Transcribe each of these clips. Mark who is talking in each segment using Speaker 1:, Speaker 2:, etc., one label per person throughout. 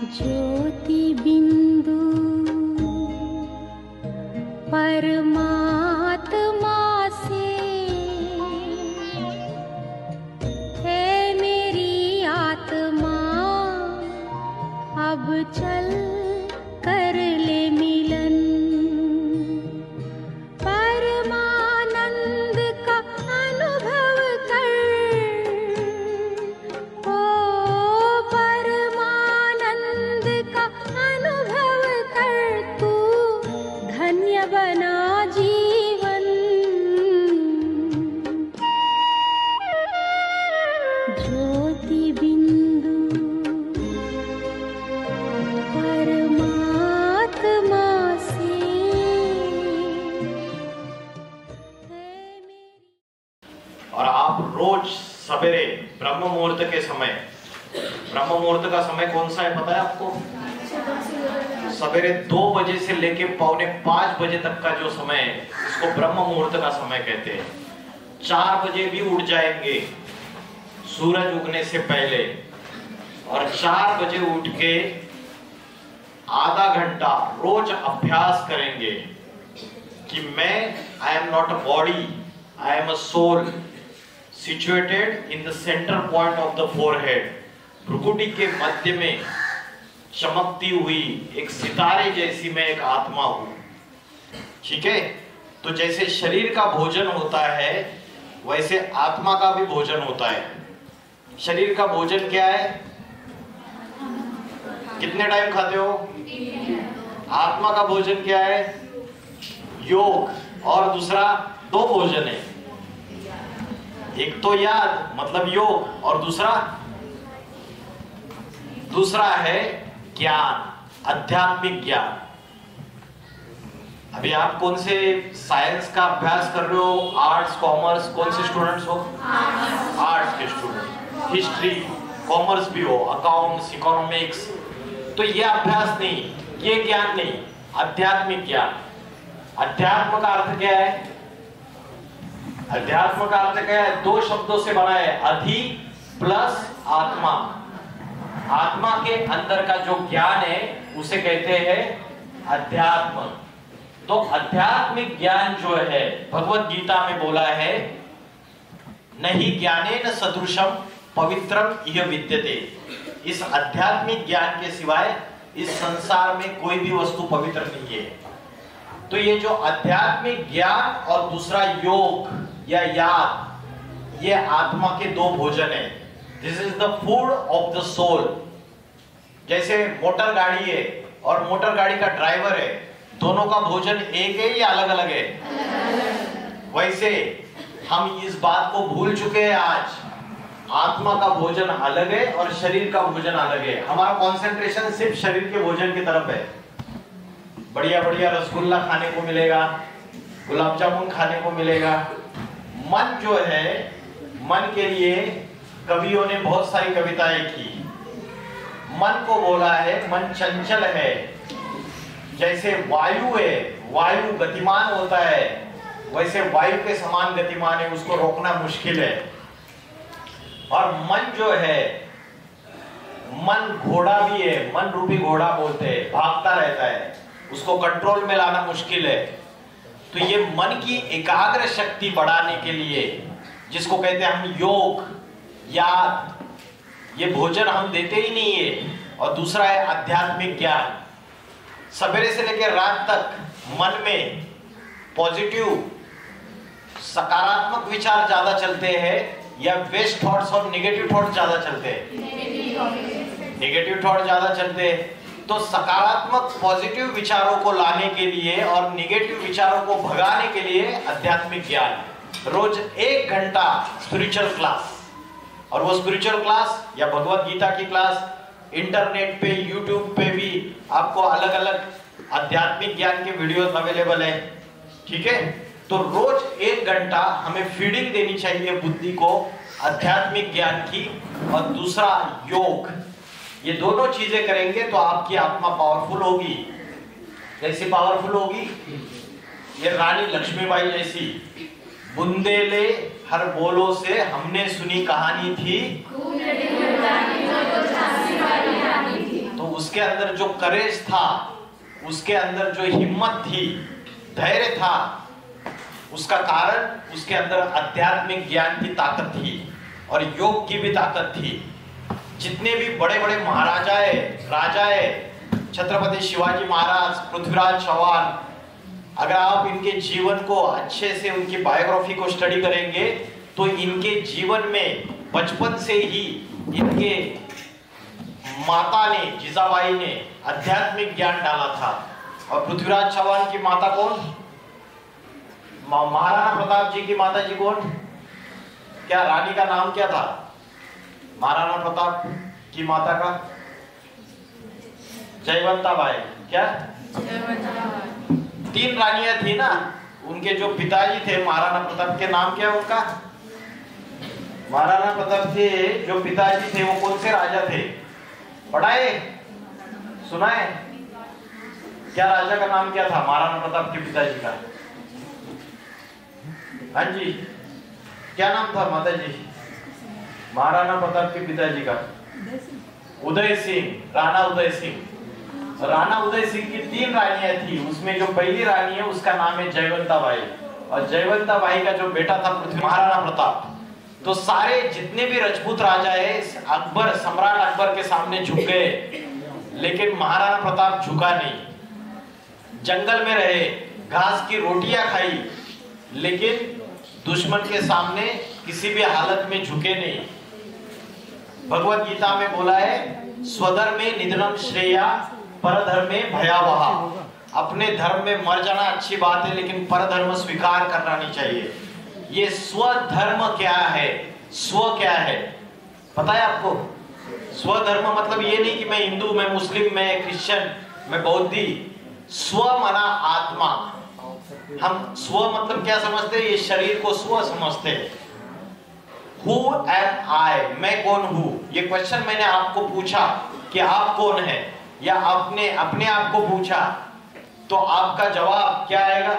Speaker 1: ज्योति बिंदु परमात्मा से है मेरी आत्मा, अब चल कर ले मिलन। परमानंद का अनुभव कर, ओ परमानंद का अनुभव कर, तू धन्य बना जीवन। ज्योति बिंदु परमात्मा से है मेरी।
Speaker 2: और आप रोज सवेरे ब्रह्म मुहूर्त के समय, ब्रह्म मुहूर्त का समय कौन सा है पता है आपको? सवेरे 2 बजे से लेके पौने 5 बजे तक का जो समय है, इसको ब्रह्म मुहूर्त का समय कहते हैं। 4 बजे भी उठ जाएंगे सूरज उगने से पहले, और 4 बजे उठ के आधा घंटा रोज अभ्यास करेंगे कि मैं, I am not a body, I am a soul situated in the center point of the forehead, भ्रुकुटी के मध्य में चमकती हुई एक सितारे जैसी मैं एक आत्मा हूं। ठीक है, तो जैसे शरीर का भोजन होता है वैसे आत्मा का भी भोजन होता है। शरीर का भोजन क्या है? कितने टाइम खाते हो? आत्मा का भोजन क्या है? योग। और दूसरा 2 भोजन है, एक तो याद मतलब योग, और दूसरा है ज्ञान, आध्यात्मिक ज्ञान। अभी आप कौन से साइंस का अभ्यास कर रहे हो? Arts, commerce? कौन से स्टूडेंट्स हो? आर्ट्स के स्टूडेंट। हिस्ट्री, कॉमर्स भी हो, अकाउंट्स, इकोनॉमिक्स। तो ये अभ्यास नहीं, ये ज्ञान नहीं, आध्यात्मिक ज्ञान। अध्यात्म का अर्थ क्या है? अध्यात्म का अर्थ क्या है? 2 शब्दों से बना है, अधि प्लस आत्मा। आत्मा के अंदर का जो ज्ञान है उसे कहते हैं अध्यात्म। तो आध्यात्मिक ज्ञान जो है, भगवत गीता में बोला है, नहीं ज्ञानेन सदृशम पवित्रम इह विद्यते। इस आध्यात्मिक ज्ञान के सिवाय इस संसार में कोई भी वस्तु पवित्र नहीं है। तो ये जो आध्यात्मिक ज्ञान और दूसरा योग या याद, ये आत्मा के 2 भोजन है। This is the food of the soul. जैसे मोटर गाड़ी है और मोटर गाड़ी का ड्राइवर है, दोनों का भोजन एक है या अलग अलग है? वैसे हम इस बात को भूल चुके हैं आज, आत्मा का भोजन अलग है और शरीर का भोजन अलग है। हमारा कंसंट्रेशन सिर्फ शरीर के भोजन की तरफ है। बढ़िया बढ़िया रसगुल्ला खाने को मिलेगा, गुलाब जामुन खाने को मिलेगा। मन जो है, मन के लिए कवियों ने बहुत सारी कविताएं की। मन को बोला है मन चंचल है, जैसे वायु है, वायु गतिमान होता है, वैसे वायु के समान गतिमान है, उसको रोकना मुश्किल है। और मन जो है, मन घोड़ा भी है, मन रूपी घोड़ा बोलते हैं, भागता रहता है, उसको कंट्रोल में लाना मुश्किल है। तो ये मन की एकाग्र शक्ति बढ़ाने के लिए, जिसको कहते हैं हम योग, याद, ये भोजन हम देते ही नहीं है। और दूसरा है आध्यात्मिक ज्ञान। सवेरे से लेकर रात तक मन में पॉजिटिव, सकारात्मक विचार ज्यादा चलते हैं या वेस्ट थॉट्स और नेगेटिव थॉट्स ज्यादा चलते हैं? नेगेटिव थॉट ज्यादा चलते हैं। तो सकारात्मक पॉजिटिव विचारों को लाने के लिए और नेगेटिव विचारों को भगाने के लिए आध्यात्मिक ज्ञान। रोज 1 घंटा स्पिरिचुअल क्लास, और वो स्पिरिचुअल क्लास या भगवत गीता की क्लास इंटरनेट पे, यूट्यूब पे भी आपको अलग अलग आध्यात्मिक ज्ञान के वीडियोस अवेलेबल है। ठीक है, तो रोज 1 घंटा हमें फीडिंग देनी चाहिए बुद्धि को आध्यात्मिक ज्ञान की, और दूसरा योग। ये दोनों चीजें करेंगे तो आपकी आत्मा पावरफुल होगी। कैसी पावरफुल होगी? ये रानी लक्ष्मीबाई जैसी, बुंदेले हर बोलो से हमने सुनी कहानी थी, तो उसके अंदर जो करेज था, उसके अंदर जो हिम्मत थी, धैर्य था, उसका कारण उसके अंदर आध्यात्मिक ज्ञान की ताकत थी और योग की भी ताकत थी। जितने भी बड़े बड़े महाराजाए, राजाए, छत्रपति शिवाजी महाराज, पृथ्वीराज चौहान, अगर आप इनके जीवन को अच्छे से, उनकी बायोग्राफी को स्टडी करेंगे तो इनके जीवन में बचपन से ही इनके माता ने, जिजाबाई ने आध्यात्मिक ज्ञान डाला था। और पृथ्वीराज चौहान की माता कौन? महाराणा प्रताप जी की माता जी कौन? क्या रानी का नाम क्या था? महाराणा प्रताप की माता का जयवंताबाई। क्या? 3 रानियां थी ना। उनके जो पिताजी थे महाराणा प्रताप के नाम क्या है उनका? महाराणा प्रताप के जो पिताजी थे वो कौन से राजा थे? पढ़ा है? सुना है? क्या राजा का नाम क्या था महाराणा प्रताप के पिताजी का? हाँ जी, क्या नाम था माता जी महाराणा प्रताप के पिताजी का? उदय सिंह, राणा उदय सिंह। राणा उदय सिंह की 3 रानियां थी, उसमें जो पहली रानी है उसका नाम है जयवंताबाई, और जयवंताबाई का जो बेटा था पृथ्वी महाराणा प्रताप। तो सारे जितने भी राजपूत राजा है, अकबर, सम्राट अकबर के सामने झुक गए, लेकिन महाराणा प्रताप झुका नहीं। जंगल में रहे, घास की रोटियां खाई, लेकिन दुश्मन के सामने किसी भी हालत में झुके नहीं। भगवत गीता में बोला है, स्वधर्मे निधनम श्रेया परधर्मे भयावहा। अपने धर्म में मर जाना अच्छी बात है, लेकिन परधर्म स्वीकार करना नहीं चाहिए। ये स्वधर्म क्या है? स्व क्या है पता है आपको? स्वधर्म मतलब ये नहीं कि मैं हिंदू, मैं मुस्लिम, मैं क्रिश्चियन, मैं बौद्धि। स्व माना आत्मा। हम स्व मतलब क्या समझते हैं? ये शरीर को स्व समझते हैं। Who am I? मैं कौन हूं? ये क्वेश्चन मैंने आपको पूछा कि आप कौन है, या आपने अपने आप को पूछा, तो आपका जवाब क्या आएगा?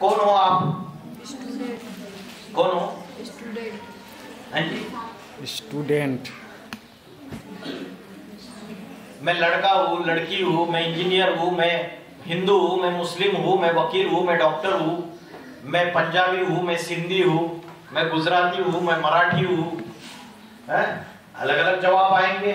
Speaker 2: कौन हो आप? कौन हो? हाँ जी,
Speaker 3: स्टूडेंट।
Speaker 2: मैं लड़का हूँ, लड़की हूँ, मैं इंजीनियर हूँ, मैं हिंदू हूँ, मैं मुस्लिम हूँ, मैं वकील हूँ, मैं डॉक्टर हूँ, मैं पंजाबी हूँ, मैं सिंधी हूँ, मैं गुजराती हूँ, मैं मराठी हूँ। अलग अलग जवाब आएंगे।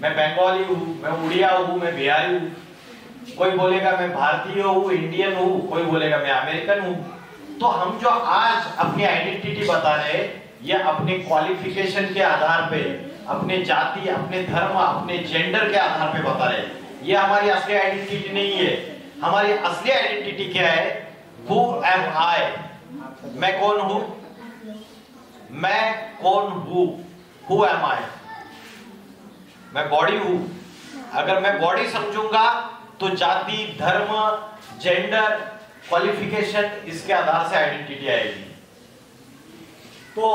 Speaker 2: मैं बंगाली हूँ, मैं उड़िया हूँ, मैं बिहारी हूँ। कोई बोलेगा मैं भारतीय हूँ, इंडियन हूँ, कोई बोलेगा मैं अमेरिकन हूँ। तो हम जो आज अपनी आइडेंटिटी बता रहे, ये अपने क्वालिफिकेशन के आधार पे, अपने जाति, अपने धर्म, अपने जेंडर के आधार पे बता रहे। ये हमारी असली आइडेंटिटी नहीं है। हमारी असली आइडेंटिटी क्या है? Who am I? मैं कौन हूं? मैं कौन हूं? Who am I? मैं बॉडी हूं। अगर मैं बॉडी समझूंगा तो जाति, धर्म, जेंडर, क्वालिफिकेशन, इसके आधार से आइडेंटिटी आएगी। तो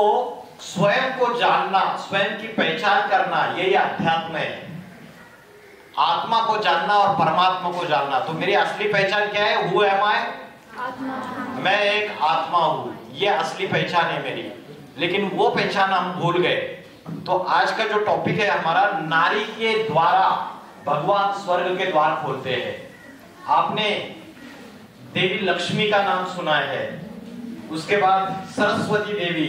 Speaker 2: स्वयं को जानना, स्वयं की पहचान करना, यही अध्यात्म है। आत्मा को जानना और परमात्मा को जानना। तो मेरी असली पहचान क्या है? Who am I? आत्मा। मैं एक आत्मा हूं, ये असली पहचान है मेरी। लेकिन वो पहचान हम भूल गए। तो आज का जो टॉपिक है हमारा, नारी के द्वारा भगवान स्वर्ग के द्वार खोलते हैं। आपने देवी लक्ष्मी का नाम सुना है, उसके बाद सरस्वती देवी,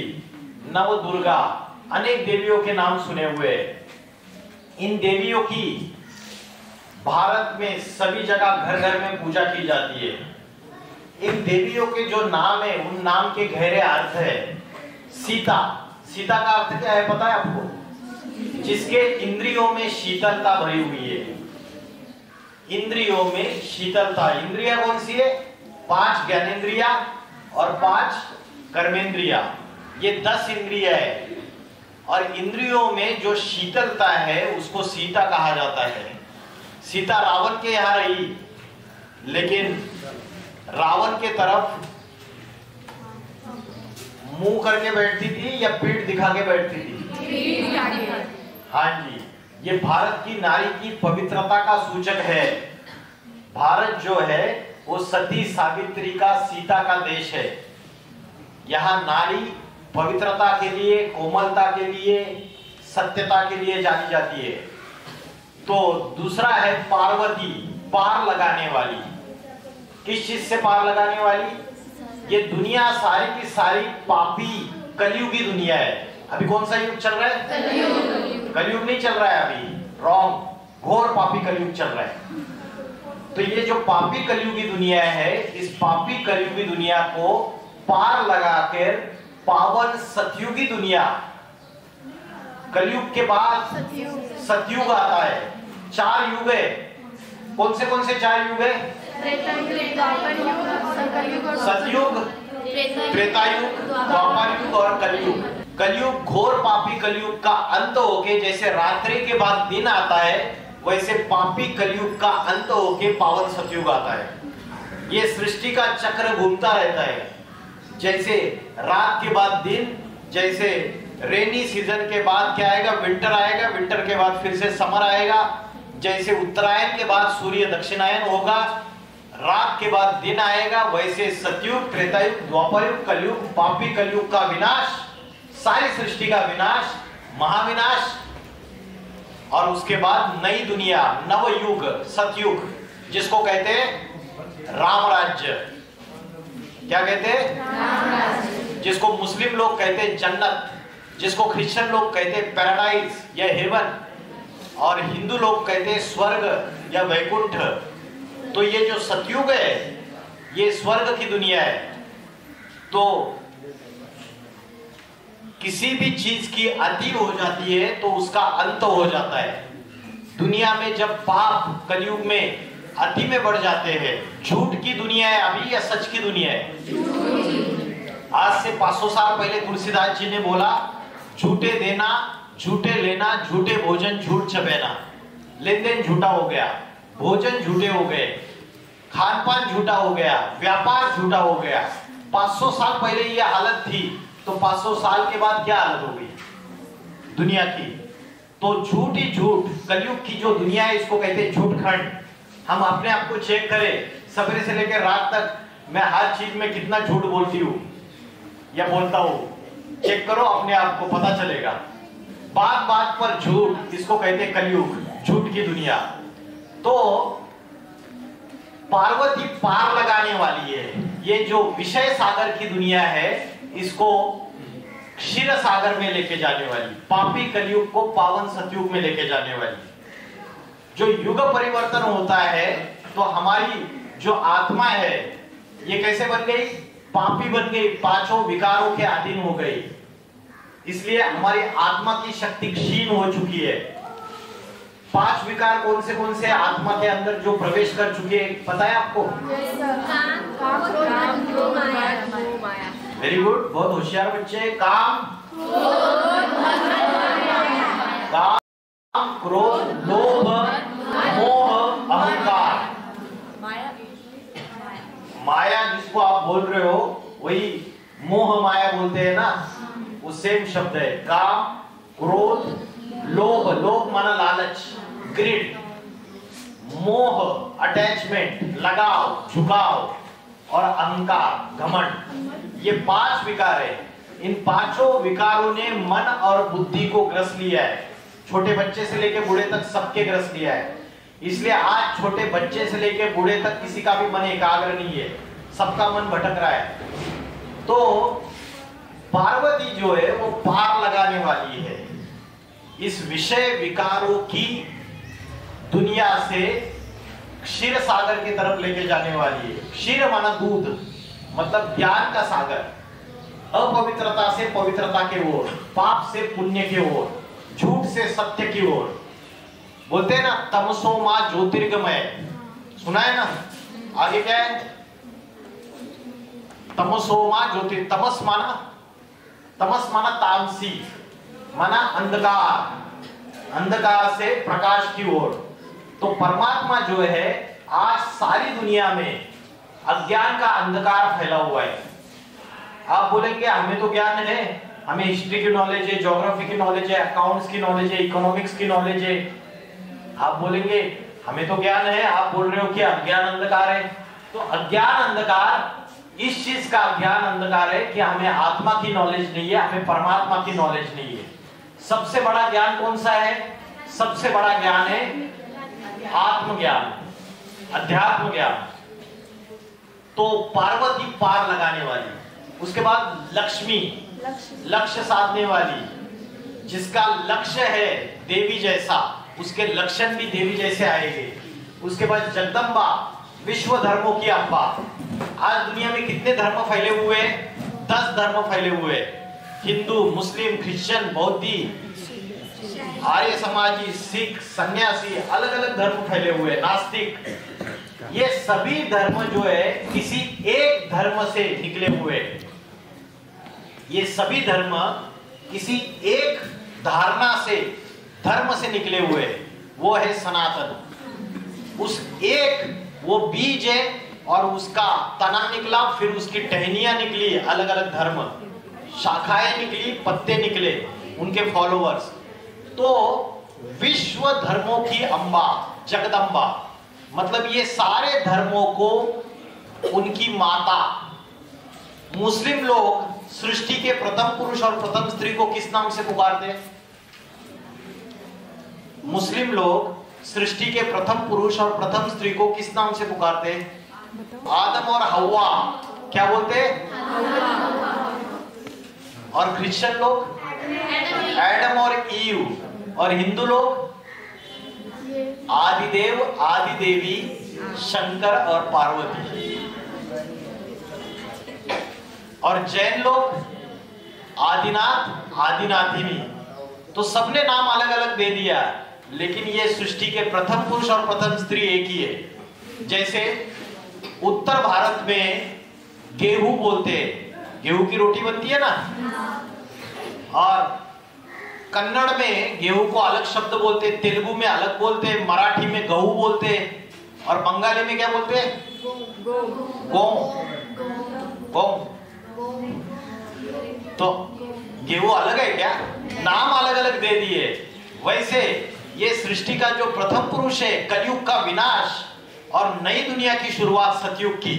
Speaker 2: नव दुर्गा, अनेक देवियों के नाम सुने हुए। इन देवियों की भारत में सभी जगह घर घर में पूजा की जाती है। इन देवियों के जो नाम है, उन नाम के गहरे अर्थ है। सीता, सीता का अर्थ क्या है पता है आपको? जिसके इंद्रियों में शीतलता भरी हुई है। इंद्रियों में शीतलता। इंद्रिया कौन सी है? 5 ज्ञानेंद्रिया और 5 कर्मेंद्रिया, ये 10 इंद्रिय है। और इंद्रियों में जो शीतलता है उसको सीता कहा जाता है। सीता रावण के यहाँ रही, लेकिन रावण के तरफ मुंह करके बैठती थी या पीठ दिखा के बैठती थी? हाँ जी, ये भारत की नारी की पवित्रता का सूचक है। भारत जो है वो सती सावित्री का, सीता का देश है। यहाँ नारी पवित्रता के लिए, कोमलता के लिए, सत्यता के लिए जानी जाती है। तो दूसरा है पार्वती, पार लगाने वाली। किस चीज से पार लगाने वाली? ये दुनिया सारी की सारी पापी कलयुगी दुनिया है। अभी कौन सा युग चल रहा है? कलयुग नहीं चल रहा है अभी, रॉन्ग, घोर पापी कलयुग चल रहा है। तो ये जो पापी कलयुगी दुनिया है, इस पापी कलयुगी दुनिया को पार लगाकर पावन सतयुगी दुनिया, कलयुग के बाद सतयुग आता है। 4 युग है। कौन से 4 युग है? सतयुग, त्रेतायुग, द्वापर युग और कलयुग। कलयुग घोर पापी कलयुग का अंत होके जैसे रात्रि के बाद दिन आता है, वैसे पापी कलयुग का अंत होके पावन सतयुग आता है। ये सृष्टि का चक्र घूमता रहता है। जैसे रात के बाद दिन, जैसे रेनी सीजन के बाद क्या आएगा? विंटर आएगा, विंटर के बाद फिर से समर आएगा। जैसे उत्तरायण के बाद सूर्य दक्षिणायन होगा, रात के बाद दिन आएगा, वैसे सतयुग, त्रेतायुग, द्वापर युग, कलयुग, पापी कलयुग का विनाश, सारी सृष्टि का विनाश, महाविनाश। और उसके बाद नई दुनिया, नवयुग, सतयुग, जिसको कहते हैं राम राज्य। क्या कहते हैं? जिसको मुस्लिम लोग कहते हैं जन्नत, जिसको क्रिश्चियन लोग कहते हैं पैराडाइज या हेवन, और हिंदू लोग कहते हैं स्वर्ग या वैकुंठ। तो ये जो सतयुग है, ये स्वर्ग की दुनिया है। तो किसी भी चीज की अति हो जाती है तो उसका अंत हो जाता है। दुनिया में जब पाप कलयुग में अति में बढ़ जाते हैं, झूठ की दुनिया है अभी या सच की दुनिया है? आज से 500 साल पहले तुलसीदास जी ने बोला, झूठे देना, झूठे लेना, झूठे भोजन, झूठ चबेना। लेन देन झूठा हो गया, भोजन झूठे हो गए, खान पान झूठा हो गया, व्यापार झूठा हो गया। 500 साल पहले ये हालत थी, तो 500 साल के बाद क्या हालत हो गई दुनिया की? तो झूठ ही झूठ, कलयुग की जो दुनिया है इसको कहते हैं झूठ खंड। हम अपने आप को चेक करें, सवेरे से लेकर रात तक मैं हर चीज में कितना झूठ बोलती हूँ या बोलता हूँ। चेक करो अपने आप को, पता चलेगा। बात बात पर झूठ, इसको कहते हैं कलयुग, झूठ की दुनिया। तो पार्वती पार लगाने वाली है। ये जो विषय सागर की दुनिया है, इसको क्षीर सागर में लेके जाने वाली, पापी कलयुग को पावन सतयुग में लेके जाने वाली। जो युग परिवर्तन होता है तो हमारी जो आत्मा है ये कैसे बन गई? पापी बन गई, 5 विकारों के अधीन हो गई। इसलिए हमारी आत्मा की शक्ति क्षीण हो चुकी है। 5 विकार कौन से आत्मा के अंदर जो प्रवेश कर चुके हैं, पता है आपको? वेरी गुड, बहुत होशियार बच्चे। काम, क्रोध, लोभ, मोह, अहंकार। माया जिसको आप बोल रहे हो वही मोह माया बोलते हैं ना, वो सेम शब्द है। काम, क्रोध, लोभ, लोभ माना लालच, ग्रिड, मोह अटैचमेंट, लगाव, झुकाव, और अहंकार, घमंड। ये 5 विकार है। इन 5 विकारों ने मन और बुद्धि को ग्रस लिया है। छोटे बच्चे से लेकर बूढ़े तक सबके ग्रस लिया है। इसलिए आज छोटे बच्चे से लेकर बूढ़े तक किसी का भी मन एकाग्र नहीं है, सबका मन भटक रहा है। तो पार्वती जो है वो पार लगाने वाली है, इस विषय विकारों की दुनिया से क्षीर सागर की तरफ लेके जाने वाली है। क्षीर माना दूध, मतलब ज्ञान का सागर। अपवित्रता से पवित्रता की ओर, पाप से पुण्य की ओर, झूठ से सत्य की ओर। बोलते हैं ना, तमसो मां ज्योतिर्गमय, सुना है ना? आगे क्या है? तमसोमा ज्योति, तमस माना तामसी, माना अंधकार, अंधकार से प्रकाश की ओर। तो परमात्मा जो है आज सारी दुनिया में अज्ञान का अंधकार फैला हुआ है। आप बोलेंगे हमें तो ज्ञान है, हमें हिस्ट्री की नॉलेज है, ज्योग्राफी की नॉलेज है, अकाउंट्स की नॉलेज है, इकोनॉमिक्स की नॉलेज है। आप बोलेंगे हमें तो ज्ञान है, आप बोल रहे हो कि अज्ञान अंधकार है। तो अज्ञान अंधकार इस चीज का अज्ञान अंधकार है कि हमें आत्मा की नॉलेज नहीं है, हमें परमात्मा की नॉलेज नहीं है। सबसे बड़ा ज्ञान कौन सा है? सबसे बड़ा ज्ञान है आत्मज्ञान, अध्यात्म ज्ञान। तो पार्वती पार लगाने वाली, उसके बाद लक्ष्मी लक्ष्य साधने वाली, जिसका लक्ष्य है देवी जैसा, उसके लक्षण भी देवी जैसे आएंगे। उसके बाद जगदम्बा, विश्व धर्मों की अम्बा। आज दुनिया में कितने धर्म फैले हुए? 10 धर्म फैले हुए, हिंदू, मुस्लिम, क्रिश्चियन, बौद्धि, आर्य समाजी, सिख, सन्यासी, अलग अलग धर्म फैले हुए, नास्तिक। ये सभी धर्म जो है किसी एक धर्म से निकले हुए, ये सभी धर्म किसी एक धारणा से, धर्म से निकले हुए, वो है सनातन। उस एक वो बीज है और उसका तना निकला, फिर उसकी टहनियां निकली, अलग अलग धर्म, शाखाएं निकली, पत्ते निकले, उनके फॉलोअर्स। तो विश्व धर्मों की अम्बा जगदम्बा, मतलब ये सारे धर्मों को उनकी माता। मुस्लिम लोग सृष्टि के प्रथम पुरुष और प्रथम स्त्री को किस नाम से पुकारते हैं? मुस्लिम लोग सृष्टि के प्रथम पुरुष और प्रथम स्त्री को किस नाम से पुकारते हैं? आदम और हव्वा। क्या बोलते हैं? और क्रिश्चियन लोग एडम और ईव। और हिंदू लोग आदिदेव, आदिदेवी, शंकर और पार्वती। और जैन लोग आदिनाथ, आदिनाथिनी। तो सबने नाम अलग अलग दे दिया, लेकिन ये सृष्टि के प्रथम पुरुष और प्रथम स्त्री एक ही है। जैसे उत्तर भारत में गेहूं बोलते हैं, गेहूं की रोटी बनती है ना, और कन्नड़ में गेहूं को अलग शब्द बोलते हैं, तेलुगु में अलग बोलते हैं, मराठी में गहू बोलते हैं, और बंगाली में क्या बोलते हैं? गो। तो गेहूं अलग है क्या? नाम अलग अलग दे दिए। वैसे ये सृष्टि का जो प्रथम पुरुष है, कलयुग का विनाश और नई दुनिया की शुरुआत सतयुग की।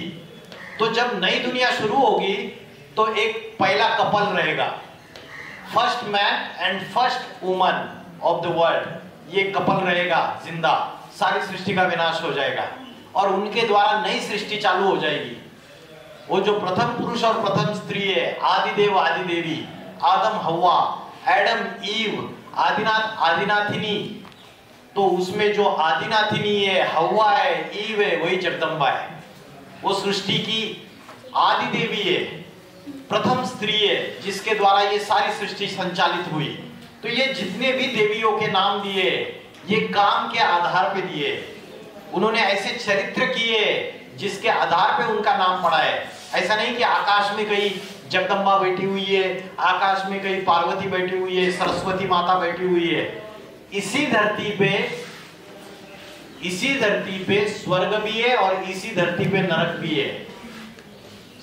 Speaker 2: तो जब नई दुनिया शुरू होगी तो एक पहला कपल रहेगा, first man and first woman of the world. ये कपल रहेगा जिंदा, सारी सृष्टि का विनाश हो जाएगा और उनके द्वारा नई सृष्टि चालू हो जाएगी। वो जो प्रथम पुरुष और प्रथम स्त्री है, आदिदेव, आदिदेवी, आदम, हव्वा, एडम, ईव, आदिनाथ, आदिनाथिनी। तो उसमें जो आदिनाथिनी है, हव्वा है, ईव है, वही जगदम्बा है। वो सृष्टि की आदि देवी है, प्रथम स्त्री है, जिसके द्वारा ये सारी सृष्टि संचालित हुई। तो ये जितने भी देवियों के नाम दिए, ये काम के आधार पे दिए। उन्होंने ऐसे चरित्र किए जिसके आधार पे उनका नाम पड़ा है। ऐसा नहीं कि आकाश में कहीं जगदम्बा बैठी हुई है, आकाश में कहीं पार्वती बैठी हुई है, सरस्वती माता बैठी हुई है। इसी धरती पे स्वर्ग भी है और इसी धरती पे नरक भी है।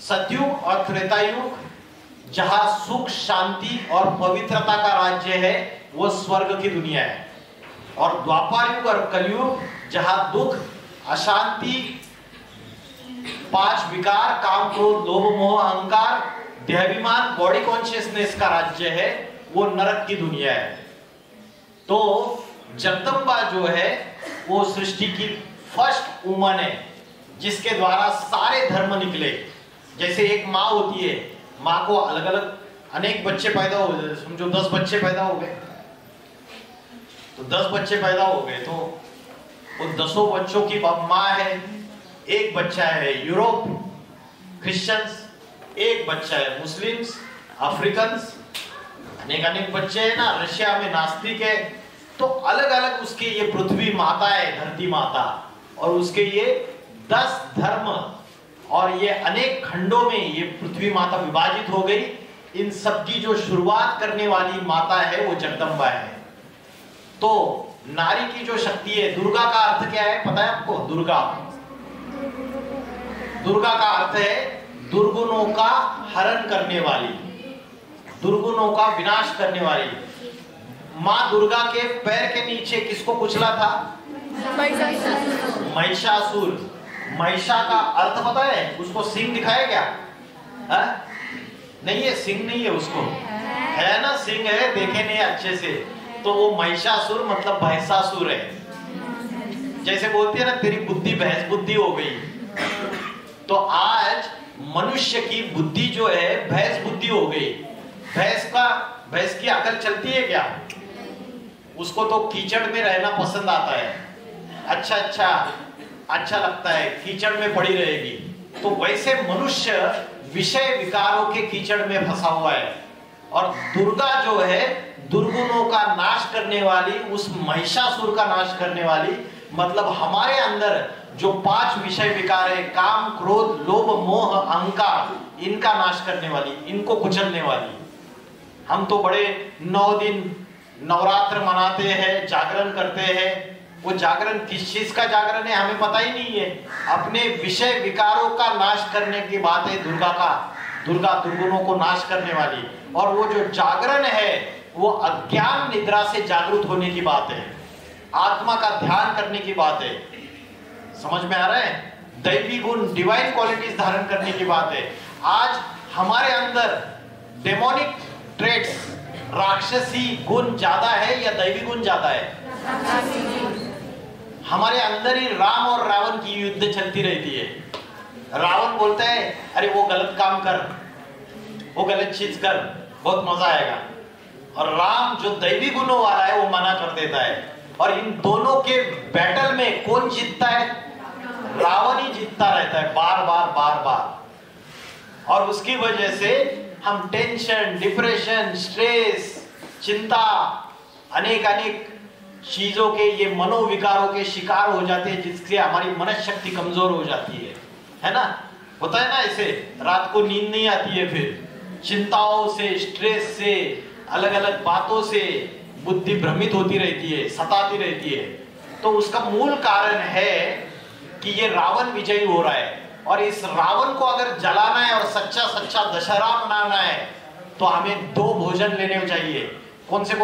Speaker 2: सतयुग और त्रेतायुग जहां सुख, शांति और पवित्रता का राज्य है, वो स्वर्ग की दुनिया है। और द्वापर युग और कलयुग जहां दुख, अशांति, 5 विकार, काम, क्रोध, लोभ, मोह, अहंकार, देहाभिमान, बॉडी कॉन्शियसनेस का राज्य है, वो नरक की दुनिया है। तो जगदम्बा जो है वो सृष्टि की फर्स्ट वुमन है, जिसके द्वारा सारे धर्म निकले। जैसे एक माँ होती है, माँ को अलग अलग अनेक बच्चे पैदा हो गए, समझो 10 बच्चे पैदा हो गए, तो 10 बच्चे पैदा हो गए तो वो 10 बच्चों की माँ है। एक बच्चा है यूरोप, क्रिश्चियंस, एक बच्चा है मुस्लिम्स, अफ्रीकन्स, अनेक बच्चे हैं ना, रशिया में नास्तिक है। तो अलग अलग उसके ये पृथ्वी माता है, धरती माता, और उसके ये 10 धर्म और ये अनेक खंडों में ये पृथ्वी माता विभाजित हो गई। इन सब की जो शुरुआत करने वाली माता है वो जगदम्बा है। तो नारी की जो शक्ति है, दुर्गा का अर्थ क्या है पता है आपको? दुर्गा, दुर्गा का अर्थ है दुर्गुणों का हरण करने वाली, दुर्गुणों का विनाश करने वाली। माँ दुर्गा के पैर के नीचे किसको कुचला था? महिषासुर। महिषा का अर्थ पता है? उसको सिंह दिखाया क्या? है? नहीं है, सिंह नहीं है, उसको है ना, सिंह है, देखे नहीं अच्छे से। तो वो महिषासुर मतलब भैंसासुर है। जैसे बोलती है ना तेरी बुद्धि भैंस बुद्धि हो गई। तो आज मनुष्य की बुद्धि जो है भैंस बुद्धि हो गई। भैंस की अकल चलती है क्या? उसको तो कीचड़ में रहना पसंद आता है, अच्छा लगता है, कीचड़ में पड़ी रहेगी। तो वैसे मनुष्य विषय विकारों के कीचड़ में फंसा हुआ है। और दुर्गा जो है दुर्गुणों का नाश करने वाली, उस महिषासुर का नाश करने वाली, मतलब हमारे अंदर जो 5 विषय विकार है, काम, क्रोध, लोभ, मोह, अहंकार, इनका नाश करने वाली, इनको कुचलने वाली। हम तो बड़े 9 दिन नवरात्र मनाते हैं, जागरण करते हैं। वो जागरण किस चीज का जागरण है हमें पता ही नहीं है। अपने विषय विकारों का नाश करने की बात है दुर्गा का। दुर्गा दुर्गुणों को नाश करने वाली। और वो जो जागरण है वो अज्ञान निद्रा से जागृत होने की बात है, आत्मा का ध्यान करने की बात है। समझ में आ रहा है? दैवी गुण, डिवाइन क्वालिटीज धारण करने की बात है। आज हमारे अंदर डेमोनिक ट्रेट्स, राक्षसी गुण ज्यादा है या दैवी गुण ज्यादा है? हमारे अंदर ही राम और रावण की युद्ध चलती रहती है। रावण बोलता है अरे वो गलत काम कर, वो गलत चीज कर, बहुत मजा आएगा। और राम जो दैवी गुणों वाला है वो मना कर देता है। और इन दोनों के बैटल में कौन जीतता है? रावण ही जीतता रहता है बार बार। और उसकी वजह से हम टेंशन, डिप्रेशन, स्ट्रेस, चिंता, अनेक चीजों के, ये मनोविकारों के शिकार हो जाते हैं, जिससे हमारी मनोशक्ति कमजोर हो जाती है ना? होता है ना ऐसे, रात को नींद नहीं आती है, फिर चिंताओं से, स्ट्रेस से, अलग अलग बातों से बुद्धि भ्रमित होती रहती है, सताती रहती है। तो उसका मूल कारण है कि ये रावण विजयी हो रहा है। और इस रावण को अगर जलाना है और सच्चा दशहरा मनाना है तो हमें 2 भोजन लेने चाहिए। कौन से?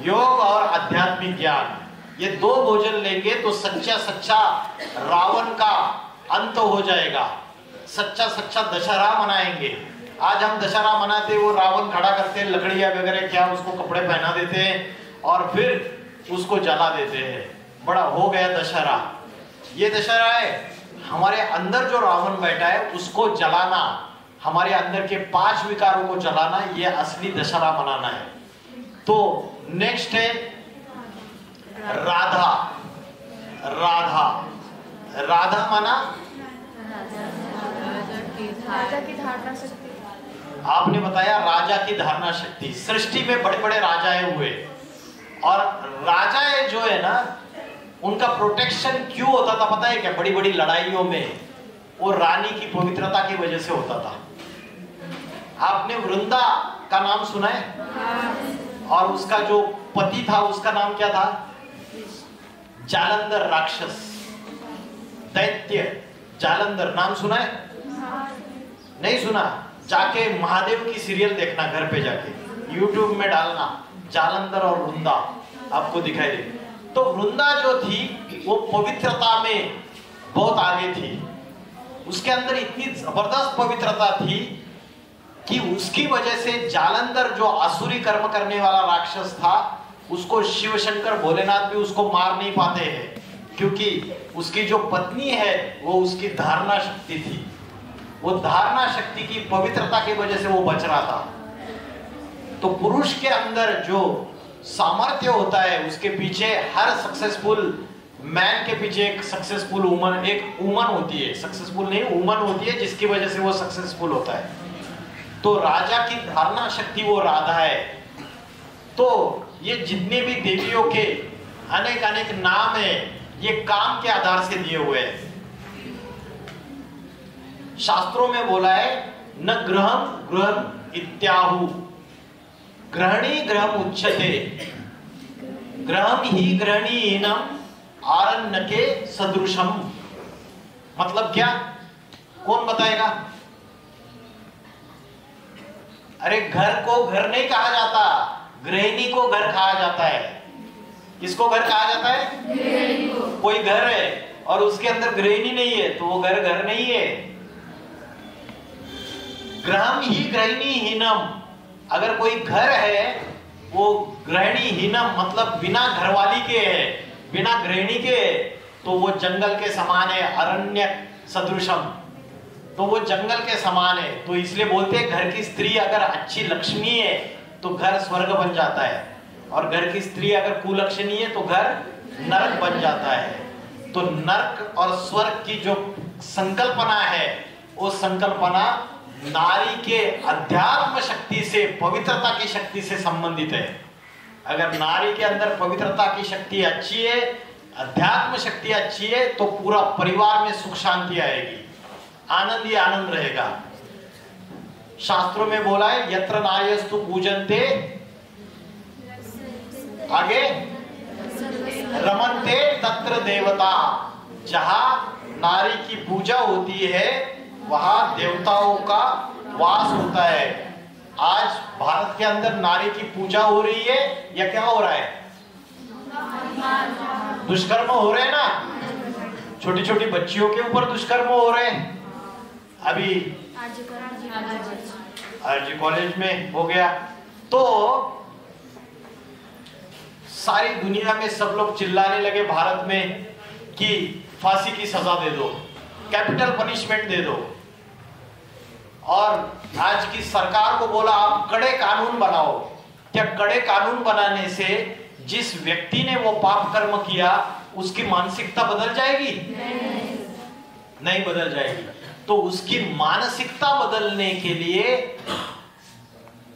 Speaker 2: योग और आध्यात्मिक ज्ञान। ये 2 भोजन लेंगे तो सच्चा रावण का अंत हो जाएगा। सच्चा दशहरा मनाएंगे। आज हम दशहरा मनाते, वो रावण खड़ा करते हैं, लकड़ियां वगैरह क्या, उसको कपड़े पहना देते हैं और फिर उसको जला देते हैं। बड़ा हो गया दशहरा। ये दशहरा है। हमारे अंदर जो रावण बैठा है उसको जलाना, हमारे अंदर के 5 विकारों को जलाना, ये असली दशहरा मनाना है। तो नेक्स्ट है राधा। राधा माना
Speaker 3: राजा की धारणा शक्ति।
Speaker 2: आपने बताया राजा की धारणा शक्ति। सृष्टि में बड़े बड़े राजाएं हुए, और राजाएं जो है ना, उनका प्रोटेक्शन क्यों होता था पता है क्या? बड़ी बड़ी लड़ाइयों में वो रानी की पवित्रता की वजह से होता था। आपने वृंदा का नाम सुना है? और उसका जो पति था उसका नाम क्या था? जालंधर राक्षस, दैत्य जालंधर। नाम सुना है? नहीं सुना? जाके महादेव की सीरियल देखना, घर पे जाके YouTube में डालना जालंधर और वृंदा, आपको दिखाई दे। तो वृंदा जो थी वो पवित्रता में बहुत आगे थी। उसके अंदर इतनी जबरदस्त पवित्रता थी कि उसकी वजह से जालंधर जो आसुरी कर्म करने वाला राक्षस था, उसको शिव शंकर भोलेनाथ भी उसको मार नहीं पाते हैं, क्योंकि उसकी जो पत्नी है वो उसकी धारणा शक्ति थी। वो धारणा शक्ति की पवित्रता की वजह से वो बच रहा था। तो पुरुष के अंदर जो सामर्थ्य होता है, उसके पीछे, हर सक्सेसफुल मैन के पीछे एक सक्सेसफुल वुमन, एक वुमन होती है। सक्सेसफुल नहीं, वुमन होती है, जिसकी वजह से वो सक्सेसफुल होता है। तो राजा की धारणा शक्ति वो राधा है। तो ये जितने भी देवियों के अनेक नाम है, ये काम के आधार से दिए हुए हैं। शास्त्रों में बोला है न गृहम गृहम इत्याहु, ग्रहणी ग्रहम उच्यते, ग्रहम ही ग्रहणीहीनम आरण्य के सदृशम। मतलब क्या, कौन बताएगा? अरे घर को घर नहीं कहा जाता, गृहिणी को घर कहा जाता है। किसको घर कहा जाता है? कोई घर है और उसके अंदर गृहिणी नहीं है तो वो घर घर नहीं है। ग्रहम ही गृहिणी हीनम, अगर कोई घर है वो गृहिणी हीनम मतलब बिना घरवाली के है, बिना गृहिणी के, तो वो जंगल के समान है, अरण्य सदृशम, तो वो जंगल के समान है। तो इसलिए बोलते हैं घर की स्त्री अगर अच्छी लक्ष्मी है तो घर स्वर्ग बन जाता है, और घर की स्त्री अगर कुलक्षणी है तो घर नरक बन जाता है। तो नरक और स्वर्ग की जो संकल्पना है वो संकल्पना नारी के अध्यात्म शक्ति से, पवित्रता की शक्ति से संबंधित है। अगर नारी के अंदर पवित्रता की शक्ति अच्छी है, अध्यात्म शक्ति अच्छी है, तो पूरा परिवार में सुख शांति आएगी, आनंद ही आनंद रहेगा। शास्त्रों में बोला है यत्र नार्यस्तु पूजन्ते, आगे रमन्ते तत्र देवता, जहां नारी की पूजा होती है वहां देवताओं का वास होता है। आज भारत के अंदर नारी की पूजा हो रही है या क्या हो रहा है? दुष्कर्म हो रहे हैं ना, छोटी छोटी बच्चियों के ऊपर दुष्कर्म हो रहे हैं। अभी आरजी कॉलेज में हो गया। तो सारी दुनिया में सब लोग चिल्लाने लगे भारत में कि फांसी की सजा दे दो, कैपिटल पनिशमेंट दे दो। और आज की सरकार को बोला आप कड़े कानून बनाओ। क्या कड़े कानून बनाने से जिस व्यक्ति ने वो पाप कर्म किया उसकी मानसिकता बदल जाएगी? नहीं बदल जाएगी। तो उसकी मानसिकता बदलने के लिए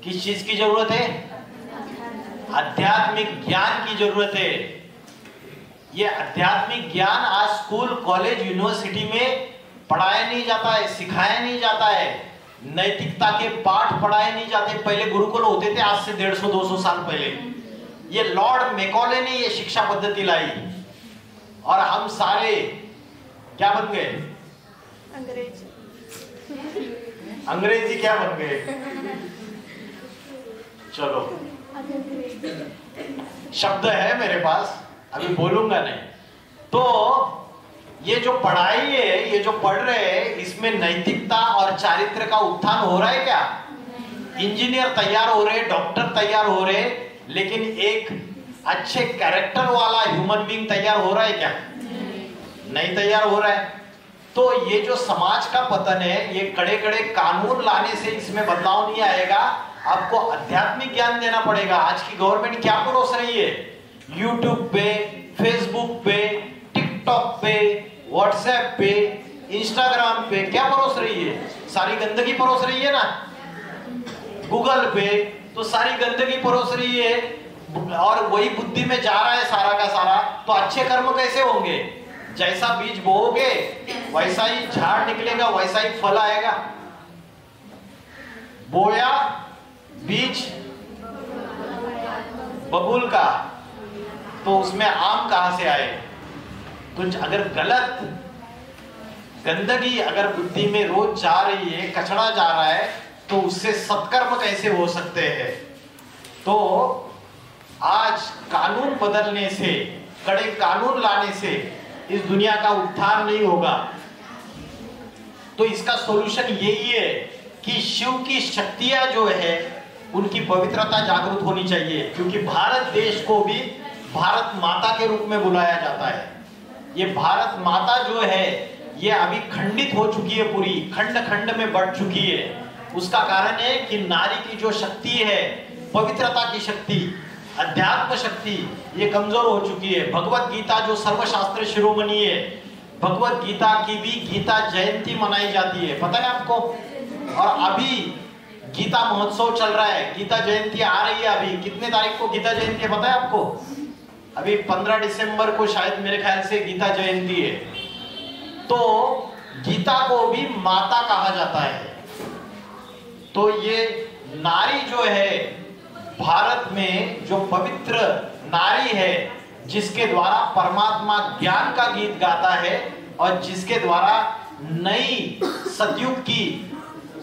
Speaker 2: किस चीज की जरूरत है? आध्यात्मिक ज्ञान की जरूरत है। ये आध्यात्मिक ज्ञान आज स्कूल, कॉलेज, यूनिवर्सिटी में पढ़ाया नहीं जाता है, सिखाया नहीं जाता है। नैतिकता के पाठ पढ़ाए नहीं जाते। पहले गुरुकुल होते थे, आज से 150-200 साल पहले। ये लॉर्ड मैकॉले ने ये शिक्षा पद्धति लाई, और हम सारे क्या बन गए? अंग्रेजी क्या बन गए? चलो, शब्द है मेरे पास, अभी बोलूंगा नहीं। तो ये जो पढ़ाई है, ये जो पढ़ रहे हैं, इसमें नैतिकता और चारित्र का उत्थान हो रहा है क्या? इंजीनियर तैयार हो रहे, डॉक्टर तैयार हो रहे, लेकिन एक अच्छे कैरेक्टर वाला ह्यूमन बीइंग तैयार हो रहा है क्या? नहीं तैयार हो रहा है। तो ये जो समाज का पतन है, ये कड़े कड़े कानून लाने से इसमें बदलाव नहीं आएगा। आपको आध्यात्मिक ज्ञान देना पड़ेगा। आज की गवर्नमेंट क्या परोस रही है? यूट्यूब पे, फेसबुक पे, टिकटॉक पे, व्हाट्सएप पे, इंस्टाग्राम पे क्या परोस रही है? सारी गंदगी परोस रही है ना। गूगल पे तो सारी गंदगी परोस रही है, और वही बुद्धि में जा रहा है सारा का सारा। तो अच्छे कर्म कैसे होंगे? जैसा बीज बोओगे वैसा ही झाड़ निकलेगा, वैसा ही फल आएगा। बोया बीज बबूल का, तो उसमें आम कहां से आए? तो अगर गलत गंदगी अगर बुद्धि में रोज जा रही है, कचरा जा रहा है, तो उससे सत्कर्म कैसे हो सकते हैं? तो आज कानून बदलने से, कड़े कानून लाने से इस दुनिया का उत्थान नहीं होगा। तो इसका सॉल्यूशन यही है कि शिव की शक्तियां जो है उनकी पवित्रता जागृत होनी चाहिए। क्योंकि भारत देश को भी भारत माता के रूप में बुलाया जाता है। ये भारत माता जो है ये अभी खंडित हो चुकी है, पूरी खंड खंड में बढ़ चुकी है। उसका कारण है कि नारी की जो शक्ति है, पवित्रता की शक्ति, अध्यात्म शक्ति, ये कमजोर हो चुकी है। भगवत गीता जो सर्वशास्त्र शिरोमणि है, भगवत गीता की भी गीता जयंती मनाई जाती है, पता है आपको? और अभी गीता महोत्सव चल रहा है, गीता जयंती आ रही है। अभी कितने तारीख को गीता जयंती है पता है आपको? अभी 15 दिसंबर को शायद मेरे ख्याल से गीता जयंती है। तो
Speaker 4: गीता को भी माता कहा जाता है। तो ये नारी जो है भारत में जो पवित्र नारी है, जिसके द्वारा परमात्मा ज्ञान का गीत गाता है और जिसके द्वारा नई सतयुग की